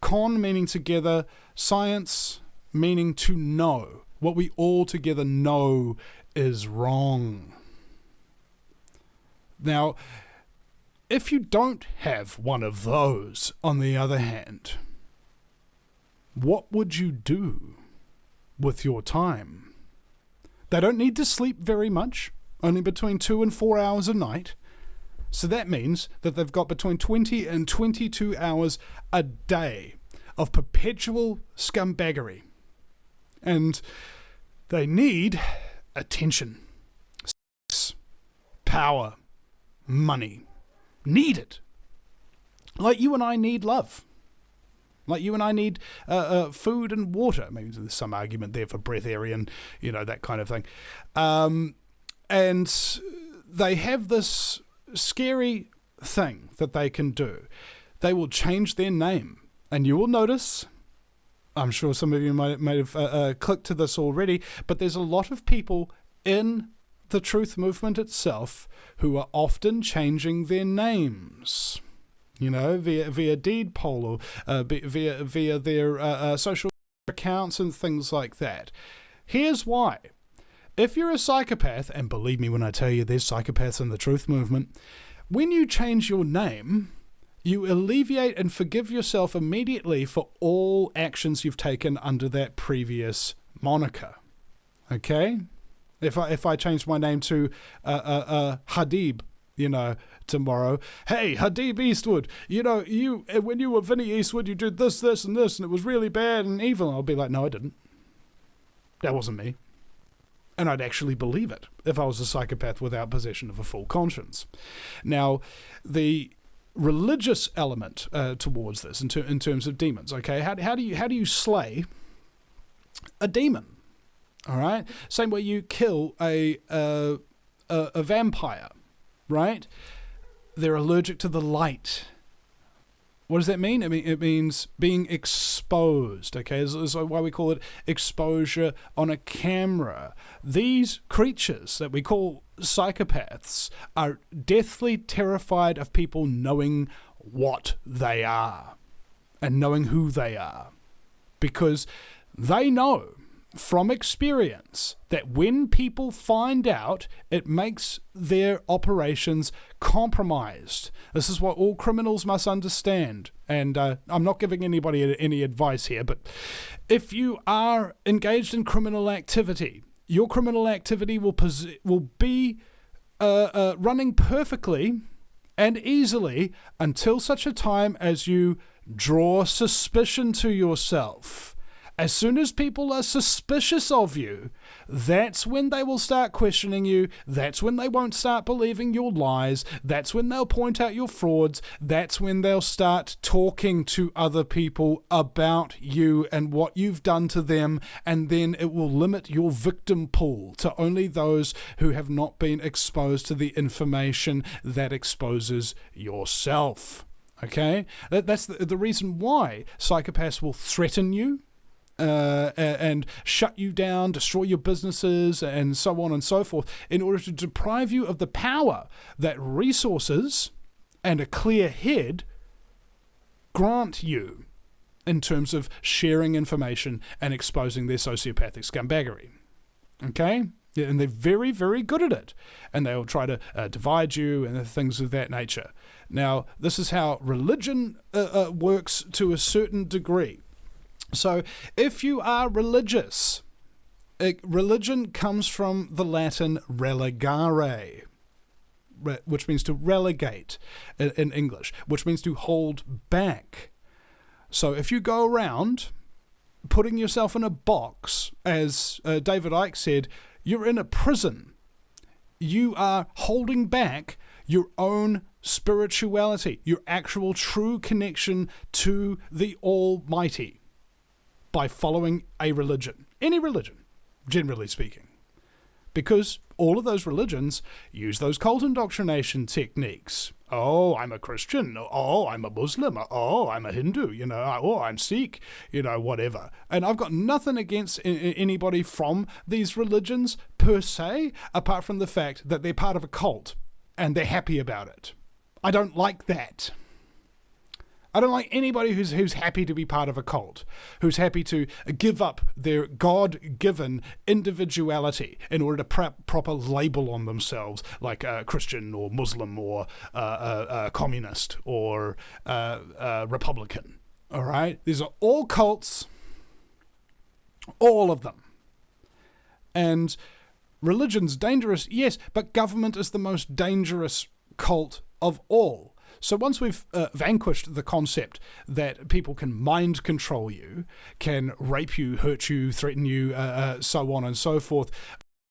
[SPEAKER 5] Con meaning together, science meaning to know. What we all together know is wrong. Now, if you don't have one of those, on the other hand, what would you do with your time? They don't need to sleep very much, only between 2 and 4 hours a night. So that means that they've got between 20 and 22 hours a day of perpetual scumbaggery. And they need attention, sex, power, money. Need it. Like you and I need love. Like you and I need food and water. Maybe there's some argument there for breatharian, that kind of thing. And they have this scary thing that they can do. They will change their name. And you will notice, I'm sure some of you might have clicked to this already, but there's a lot of people in the truth movement itself who are often changing their names. Via deed poll or via their social accounts and things like that. Here's why. If you're a psychopath, and believe me when I tell you there's psychopaths in the truth movement, when you change your name, you alleviate and forgive yourself immediately for all actions you've taken under that previous moniker. Okay? If I change my name to Hadib, tomorrow, hey, Hadib Eastwood, you when you were Vinny Eastwood, you did this, this, and this, and it was really bad and evil. I'll be like, no, I didn't. That wasn't me. And I'd actually believe it if I was a psychopath without possession of a full conscience. Now, the religious element towards this, in terms of demons, okay, how do you slay a demon? All right, same way you kill a vampire, right? They're allergic to the light. What does that mean? I mean, it means being exposed, okay? This is why we call it exposure on a camera. These creatures that we call psychopaths are deathly terrified of people knowing what they are and knowing who they are, because they know from experience that when people find out, it makes their operations compromised. This is what all criminals must understand. And I'm not giving anybody any advice here, but if you are engaged in criminal activity, your criminal activity will be running perfectly and easily until such a time as you draw suspicion to yourself. As soon as people are suspicious of you, that's when they will start questioning you. That's when they won't start believing your lies. That's when they'll point out your frauds. That's when they'll start talking to other people about you and what you've done to them. And then it will limit your victim pool to only those who have not been exposed to the information that exposes yourself. Okay? That's the reason why psychopaths will threaten you. And shut you down, destroy your businesses, and so on and so forth, in order to deprive you of the power that resources and a clear head grant you in terms of sharing information and exposing their sociopathic scumbaggery. Okay? Yeah, and they're very, very good at it. And they'll try to divide you and things of that nature. Now, this is how religion works to a certain degree. So, if you are religious, religion comes from the Latin relegare, which means to relegate in English, which means to hold back. So, if you go around putting yourself in a box, as David Icke said, you're in a prison. You are holding back your own spirituality, your actual true connection to the Almighty, by following a religion, any religion, generally speaking. Because all of those religions use those cult indoctrination techniques. Oh, I'm a Christian. Oh, I'm a Muslim. Oh, I'm a Hindu. Oh, I'm Sikh. Whatever. And I've got nothing against anybody from these religions per se, apart from the fact that they're part of a cult and they're happy about it. I don't like that. I don't like anybody who's happy to be part of a cult, who's happy to give up their God-given individuality in order to proper label on themselves, like Christian or Muslim or communist or Republican. All right? These are all cults, all of them. And religion's dangerous, yes, but government is the most dangerous cult of all. So once we've vanquished the concept that people can mind control you, can rape you, hurt you, threaten you, so on and so forth,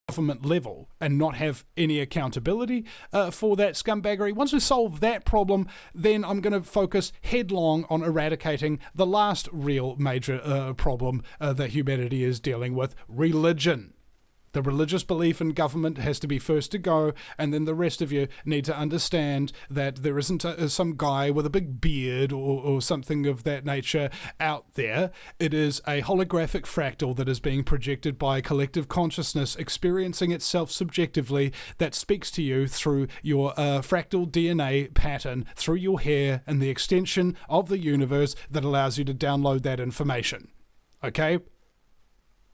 [SPEAKER 5] government level, and not have any accountability for that scumbaggery, once we solve that problem, then I'm going to focus headlong on eradicating the last real major problem that humanity is dealing with, religion. The religious belief in government has to be first to go, and then the rest of you need to understand that there isn't some guy with a big beard or something of that nature out there. It is a holographic fractal that is being projected by collective consciousness, experiencing itself subjectively, that speaks to you through your fractal DNA pattern, through your hair, and the extension of the universe that allows you to download that information. Okay?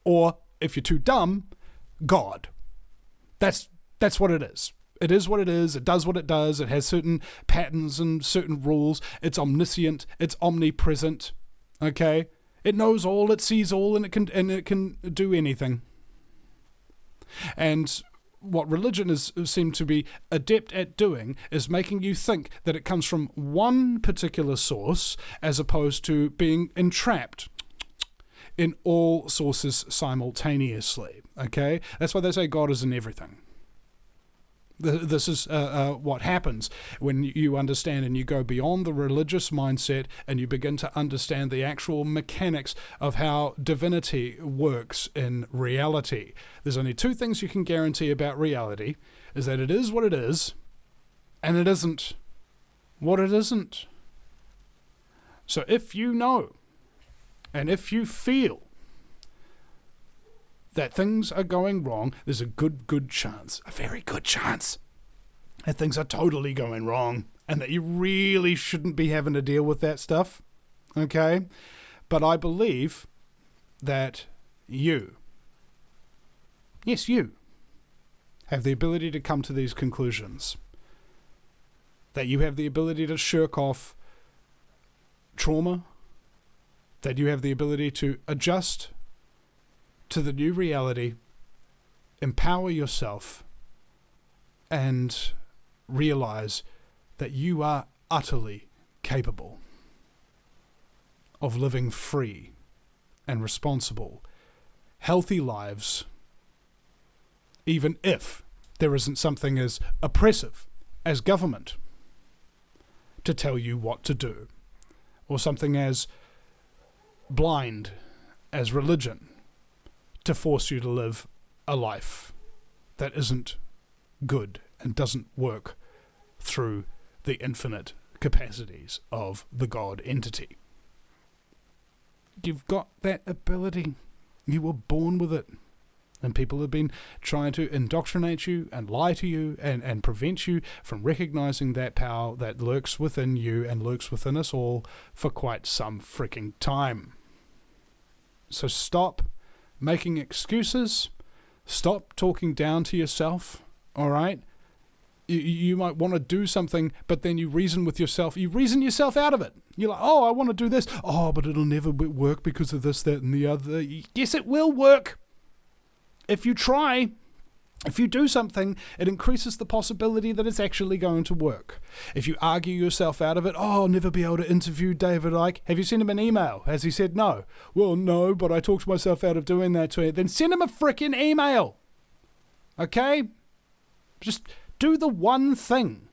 [SPEAKER 5] Or, if you're too dumb, God. That's what it is. It is what it is. It does what it does. It has certain patterns and certain rules. It's omniscient. It's omnipresent. Okay? It knows all. It sees all, and it can do anything. And what religion seemed to be adept at doing is making you think that it comes from one particular source, as opposed to being entrapped in all sources simultaneously, okay? That's why they say God is in everything. This is what happens when you understand and you go beyond the religious mindset and you begin to understand the actual mechanics of how divinity works in reality. There's only two things you can guarantee about reality, is that it is what it is, and it isn't what it isn't. So if you know, and if you feel that things are going wrong, there's a good chance, a very good chance, that things are totally going wrong and that you really shouldn't be having to deal with that stuff, okay? But I believe that you, yes, you, have the ability to come to these conclusions, that you have the ability to shirk off trauma, that you have the ability to adjust to the new reality, empower yourself, and realize that you are utterly capable of living free and responsible, healthy lives, even if there isn't something as oppressive as government to tell you what to do, or something as blind as religion to force you to live a life that isn't good and doesn't work through the infinite capacities of the God entity. You've got that ability. You were born with it. And people have been trying to indoctrinate you and lie to you and prevent you from recognizing that power that lurks within you and lurks within us all for quite some freaking time. So stop making excuses. Stop talking down to yourself, all right? You might want to do something, but then you reason with yourself. You reason yourself out of it. You're like, oh, I want to do this. Oh, but it'll never work because of this, that, and the other. Yes, it will work. If you try, if you do something, it increases the possibility that it's actually going to work. If you argue yourself out of it, oh, I'll never be able to interview David Icke. Have you sent him an email? Has he said no? Well, no, but I talked myself out of doing that to him. Then send him a frickin' email. Okay? Just do the one thing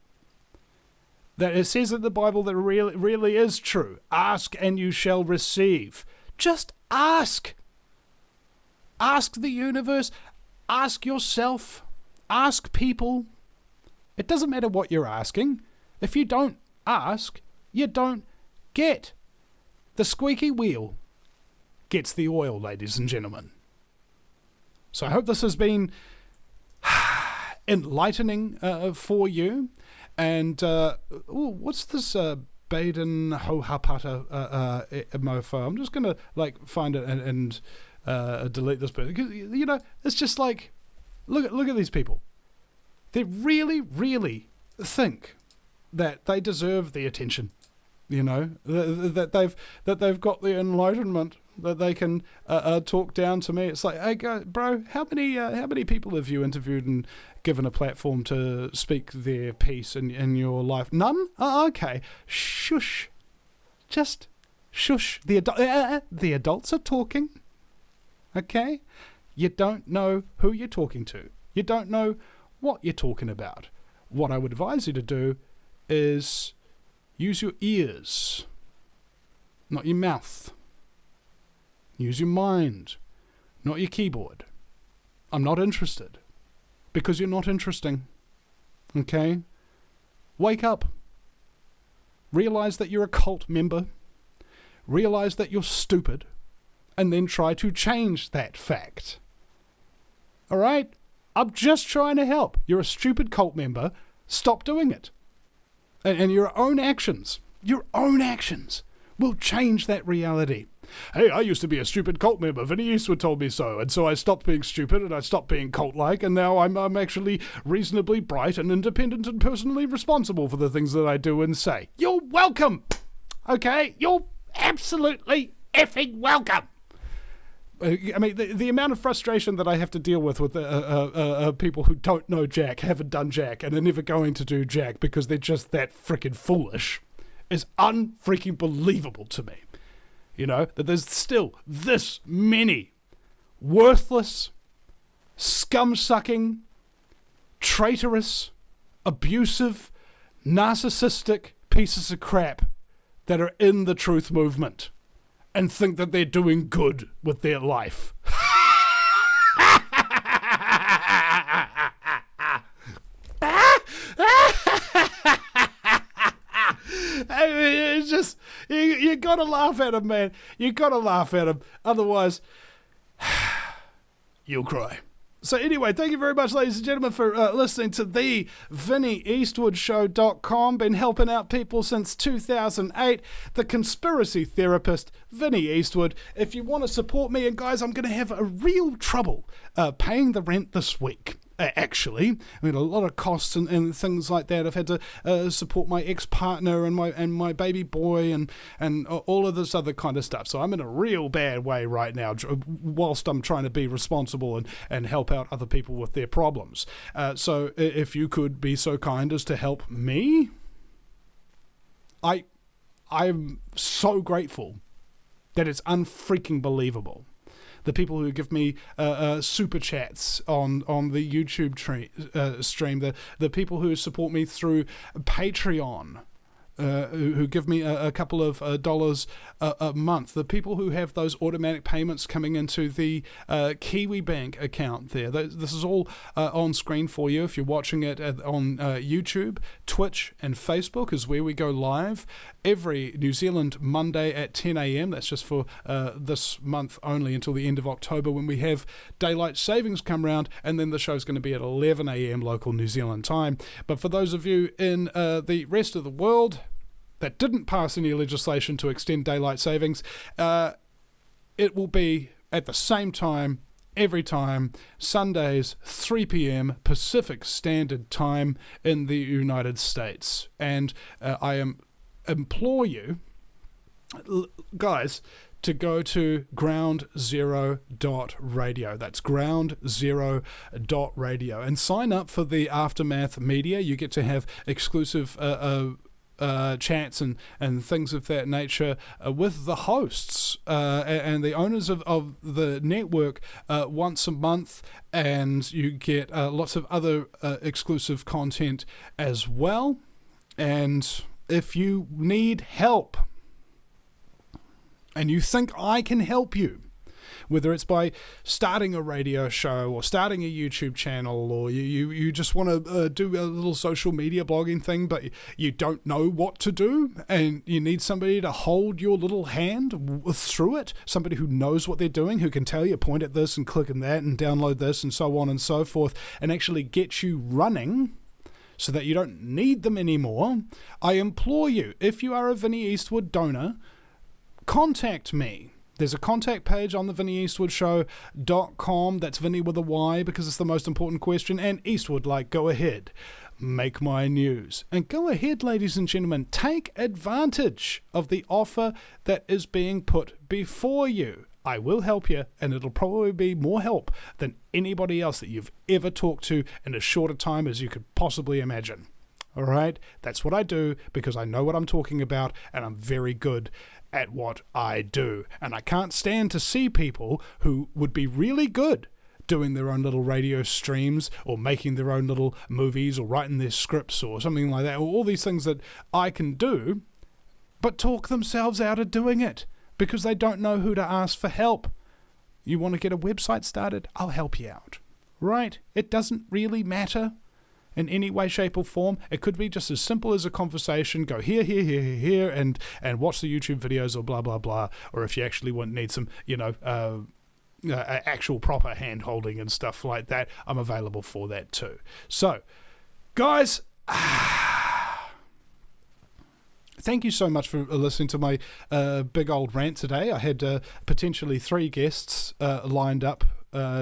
[SPEAKER 5] that it says in the Bible that really is true. Ask and you shall receive. Just ask. Ask the universe. Ask yourself. Ask people. It doesn't matter what you're asking. If you don't ask, you don't get. The squeaky wheel gets the oil, ladies and gentlemen. So I hope this has been enlightening for you. And what's this Baden Hohapata mofo? I'm just going to find it and delete this bit. Because, it's just like, look at these people. They really, really think that they deserve the attention. That they've got the enlightenment, that they can talk down to me. It's like, hey, bro, how many people have you interviewed and given a platform to speak their piece in your life? None? Oh, okay. Shush. Just shush. The adults are talking. Okay? You don't know who you're talking to. You don't know what you're talking about. What I would advise you to do is use your ears, not your mouth. Use your mind, not your keyboard. I'm not interested, because you're not interesting. Okay? Wake up. Realize that you're a cult member. Realize that you're stupid. And then try to change that fact. Alright? I'm just trying to help. You're a stupid cult member. Stop doing it. And your own actions will change that reality. Hey, I used to be a stupid cult member. Vinny Eastwood told me so. And so I stopped being stupid and I stopped being cult-like. And now I'm actually reasonably bright and independent and personally responsible for the things that I do and say. You're welcome. Okay? You're absolutely effing welcome. I mean, the amount of frustration that I have to deal with people who don't know Jack, haven't done Jack, and are never going to do Jack because they're just that freaking foolish is unfreaking believable to me. You know, that there's still this many worthless, scum-sucking, traitorous, abusive, narcissistic pieces of crap that are in the truth movement and think that they're doing good with their life. It's just, you gotta laugh at him, man. You gotta laugh at him. Otherwise, you'll cry. So anyway, thank you very much, ladies and gentlemen, for listening to the VinnyEastwoodShow.com. Been helping out people since 2008. The conspiracy therapist, Vinny Eastwood. If you want to support me, and guys, I'm going to have a real trouble paying the rent this week. Actually, I mean, a lot of costs and things like that. I've had to support my ex-partner and my baby boy and all of this other kind of stuff. So I'm in a real bad way right now, whilst I'm trying to be responsible and help out other people with their problems. So if you could be so kind as to help me, I'm so grateful that it's unfreaking believable. The people who give me super chats on the YouTube stream, the people who support me through Patreon, who give me a couple of dollars a month, the people who have those automatic payments coming into the KIWIBANK account there. This is all on screen for you if you're watching it on YouTube. Twitch and Facebook is where we go live every New Zealand Monday at 10 a.m. That's just for this month only until the end of October, when we have daylight savings come round, and then the show's going to be at 11 a.m. local New Zealand time. But for those of you in the rest of the world that didn't pass any legislation to extend daylight savings, it will be at the same time every time, Sundays, 3 p.m. Pacific Standard Time in the United States. And I implore you, guys, to go to groundzero.radio. That's groundzero.radio, and sign up for the Aftermath Media. You get to have exclusive chats and things of that nature with the hosts and the owners of the network once a month, and you get lots of other exclusive content as well. And if you need help and you think I can help you, whether it's by starting a radio show or starting a YouTube channel, or you just want to do a little social media blogging thing, but you don't know what to do, and you need somebody to hold your little hand through it, somebody who knows what they're doing, who can tell you, point at this and click on that and download this and so on and so forth, and actually get you running so that you don't need them anymore, I implore you, if you are a Vinny Eastwood donor, contact me. There's a contact page on the VinnyEastwoodShow.com. That's Vinny with a Y, because it's the most important question. And Eastwood, like, go ahead, make my news. And go ahead, ladies and gentlemen, take advantage of the offer that is being put before you. I will help you, and it'll probably be more help than anybody else that you've ever talked to in as short a time as you could possibly imagine. All right? That's what I do, because I know what I'm talking about, and I'm very good at what I do. And I can't stand to see people who would be really good doing their own little radio streams, or making their own little movies, or writing their scripts, or something like that, or all these things that I can do, but talk themselves out of doing it because they don't know who to ask for help. You want to get a website started? I'll help you out. Right? It doesn't really matter in any way, shape, or form. It could be just as simple as a conversation. Go here, and watch the YouTube videos, or blah, blah, blah. Or if you actually need some, actual proper hand-holding and stuff like that, I'm available for that too. So, guys, thank you so much for listening to my big old rant today. I had potentially 3 guests lined up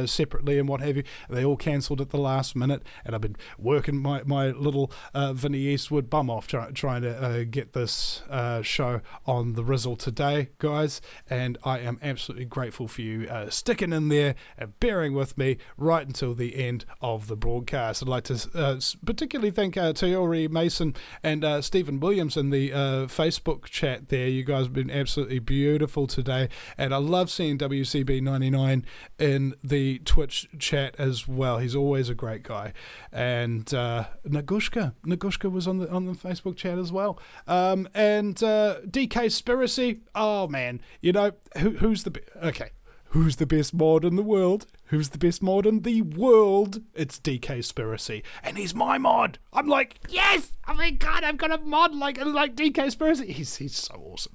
[SPEAKER 5] separately and what have you. They all cancelled at the last minute, and I've been working my little Vinny Eastwood bum off trying to get this show on the Rizzle today, guys, and I am absolutely grateful for you sticking in there and bearing with me right until the end of the broadcast. I'd like to particularly thank Teori Mason and Stephen Williams in the Facebook chat there. You guys have been absolutely beautiful today, and I love seeing WCB99 in the Twitch chat as well. He's always a great guy. And Nagushka was on the Facebook chat as well. And DK Spiracy, oh man, you know, who's the best mod in the world? Who's the best mod in the world? It's DK Spiracy, and he's my mod. I'm like, yes! Oh my god, I've got a mod like DK Spiracy. He's so awesome.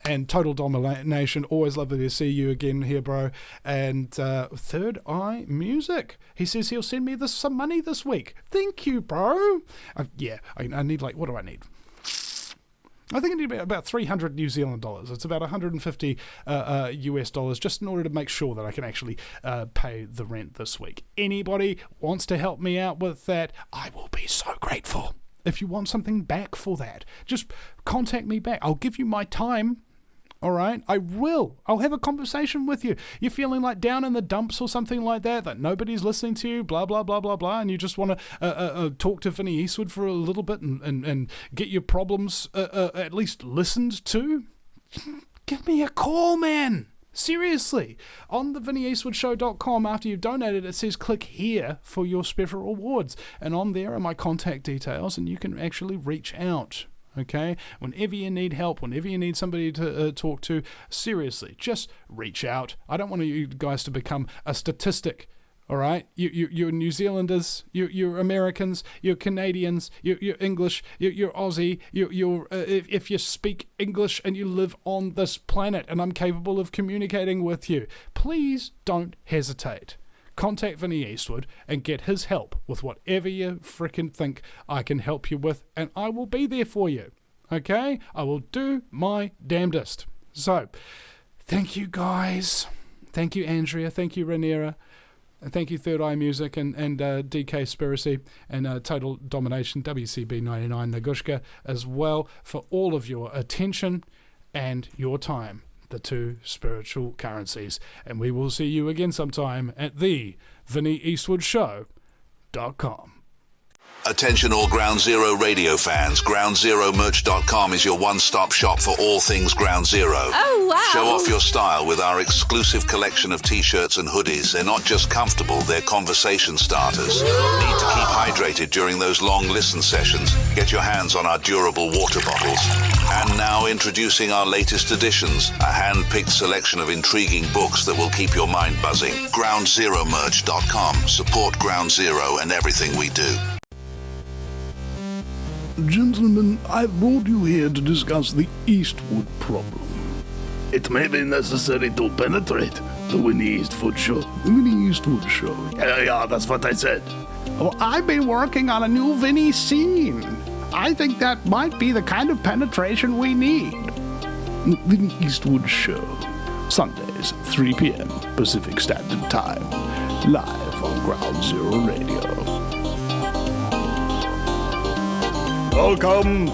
[SPEAKER 5] And Total Domination, always lovely to see you again here, bro. And Third Eye Music, he says he'll send me some money this week. Thank you, bro. I need, like, what do I need? I think I need about 300 New Zealand dollars. It's about 150 US dollars, just in order to make sure that I can actually pay the rent this week. Anybody wants to help me out with that, I will be so grateful. If you want something back for that, just contact me back. I'll give you my time. All right, I will. I'll have a conversation with you. You're feeling like down in the dumps or something like that nobody's listening to you, blah, blah, blah, blah, blah, and you just want to talk to Vinny Eastwood for a little bit and get your problems at least listened to? Give me a call, man. Seriously. On the VinnyEastwoodShow.com, after you've donated, it says click here for your special rewards. And on there are my contact details, and you can actually reach out. Okay, whenever you need help, whenever you need somebody to talk to, seriously, just reach out. I don't want you guys to become a statistic. All right, you're New Zealanders, you're Americans, you're Canadians, you're English, you're Aussie. If you speak English and you live on this planet, and I'm capable of communicating with you, please don't hesitate. Contact Vinny Eastwood and get his help with whatever you frickin' think I can help you with, and I will be there for you, okay? I will do my damnedest. So, thank you guys. Thank you, Andrea. Thank you, Rhaenyra. Thank you, Third Eye Music and DK Spiracy and Total Domination, WCB99 Nagushka as well, for all of your attention and your time. The two spiritual currencies. And we will see you again sometime at the VinnyEastwoodShow.com.
[SPEAKER 6] Attention all Ground Zero radio fans. GroundZeroMerch.com is your one-stop shop for all things Ground Zero.
[SPEAKER 7] Oh, wow.
[SPEAKER 6] Show off your style with our exclusive collection of t-shirts and hoodies. They're not just comfortable, they're conversation starters. Need to keep hydrated during those long listen sessions? Get your hands on our durable water bottles. And now introducing our latest editions, a hand-picked selection of intriguing books that will keep your mind buzzing. GroundZeroMerch.com. Support Ground Zero and everything we do.
[SPEAKER 1] Gentlemen, I brought you here to discuss the Eastwood problem.
[SPEAKER 2] It may be necessary to penetrate the Vinny Eastwood Show.
[SPEAKER 1] The Vinny Eastwood Show.
[SPEAKER 2] Yeah, that's what I said.
[SPEAKER 3] Well, I've been working on a new Vinny scene. I think that might be the kind of penetration we need.
[SPEAKER 1] The Vinny Eastwood Show. Sundays, 3 p.m. Pacific Standard Time. Live on Ground Zero Radio.
[SPEAKER 4] Welcome,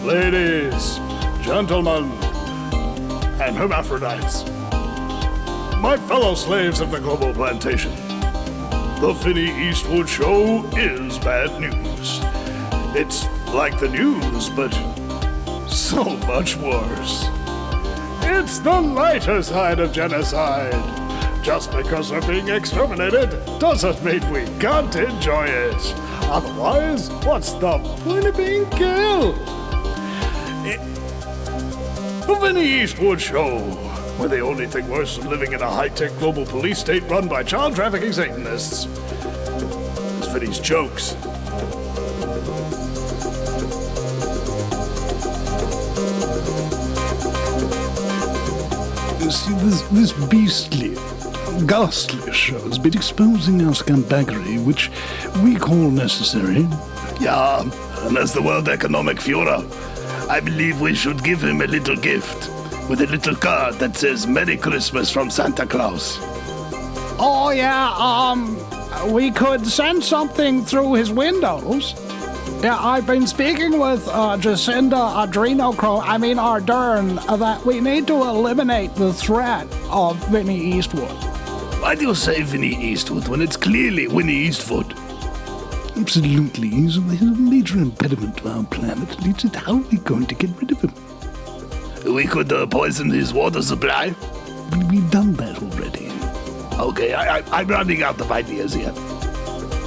[SPEAKER 4] ladies, gentlemen, and hermaphrodites. My fellow slaves of the global plantation. The Vinny Eastwood Show is bad news. It's like the news, but so much worse. It's the lighter side of genocide. Just because we're being exterminated doesn't mean we can't enjoy it. Otherwise, what's the point of being killed? The Vinny Eastwood Show, where the only thing worse than living in a high-tech global police state run by child trafficking Satanists is Vinny's jokes.
[SPEAKER 1] You see, this beastly, ghastly show has been exposing our scumbaggery, which we call necessary.
[SPEAKER 2] Yeah, and as the World Economic Führer, I believe we should give him a little gift with a little card that says Merry Christmas from Santa Claus.
[SPEAKER 3] Oh, yeah, we could send something through his windows. Yeah, I've been speaking with Jacinda Ardern that we need to eliminate the threat of Vinny Eastwood.
[SPEAKER 2] Why do you say Vinny Eastwood when it's clearly Winnie Eastwood?
[SPEAKER 1] Absolutely. He's a major impediment to our planet. How are we going to get rid of him?
[SPEAKER 2] We could poison his water supply.
[SPEAKER 1] We've done that already.
[SPEAKER 2] Okay, I'm running out of ideas here.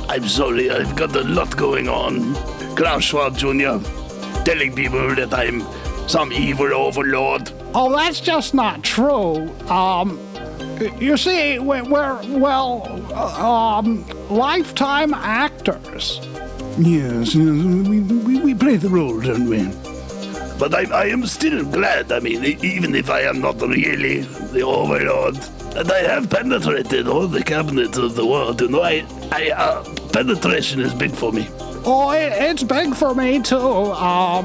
[SPEAKER 2] I'm sorry, I've got a lot going on. Klaus Schwab Jr. telling people that I'm some evil overlord.
[SPEAKER 3] Oh, that's just not true. You see, we're lifetime actors.
[SPEAKER 1] Yes, we play the role, don't we?
[SPEAKER 2] But I am still glad, even if I am not really the overlord, that I have penetrated all the cabinets of the world. Penetration is big for me.
[SPEAKER 3] Oh, it's big for me, too. I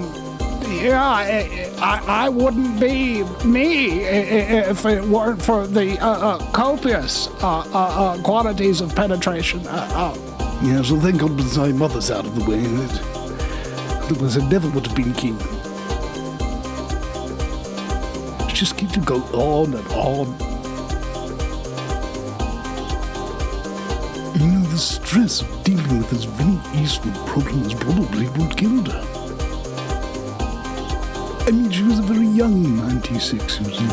[SPEAKER 3] wouldn't be me if it weren't for the copious quantities of penetration.
[SPEAKER 1] Yes, well, thank God my mother's out of the way. Otherwise, I never would have been king. Just keep to go on and on. You know, the stress of dealing with this Vinny Eastwood problem is probably what killed her. I mean, she was a very young 96, you see.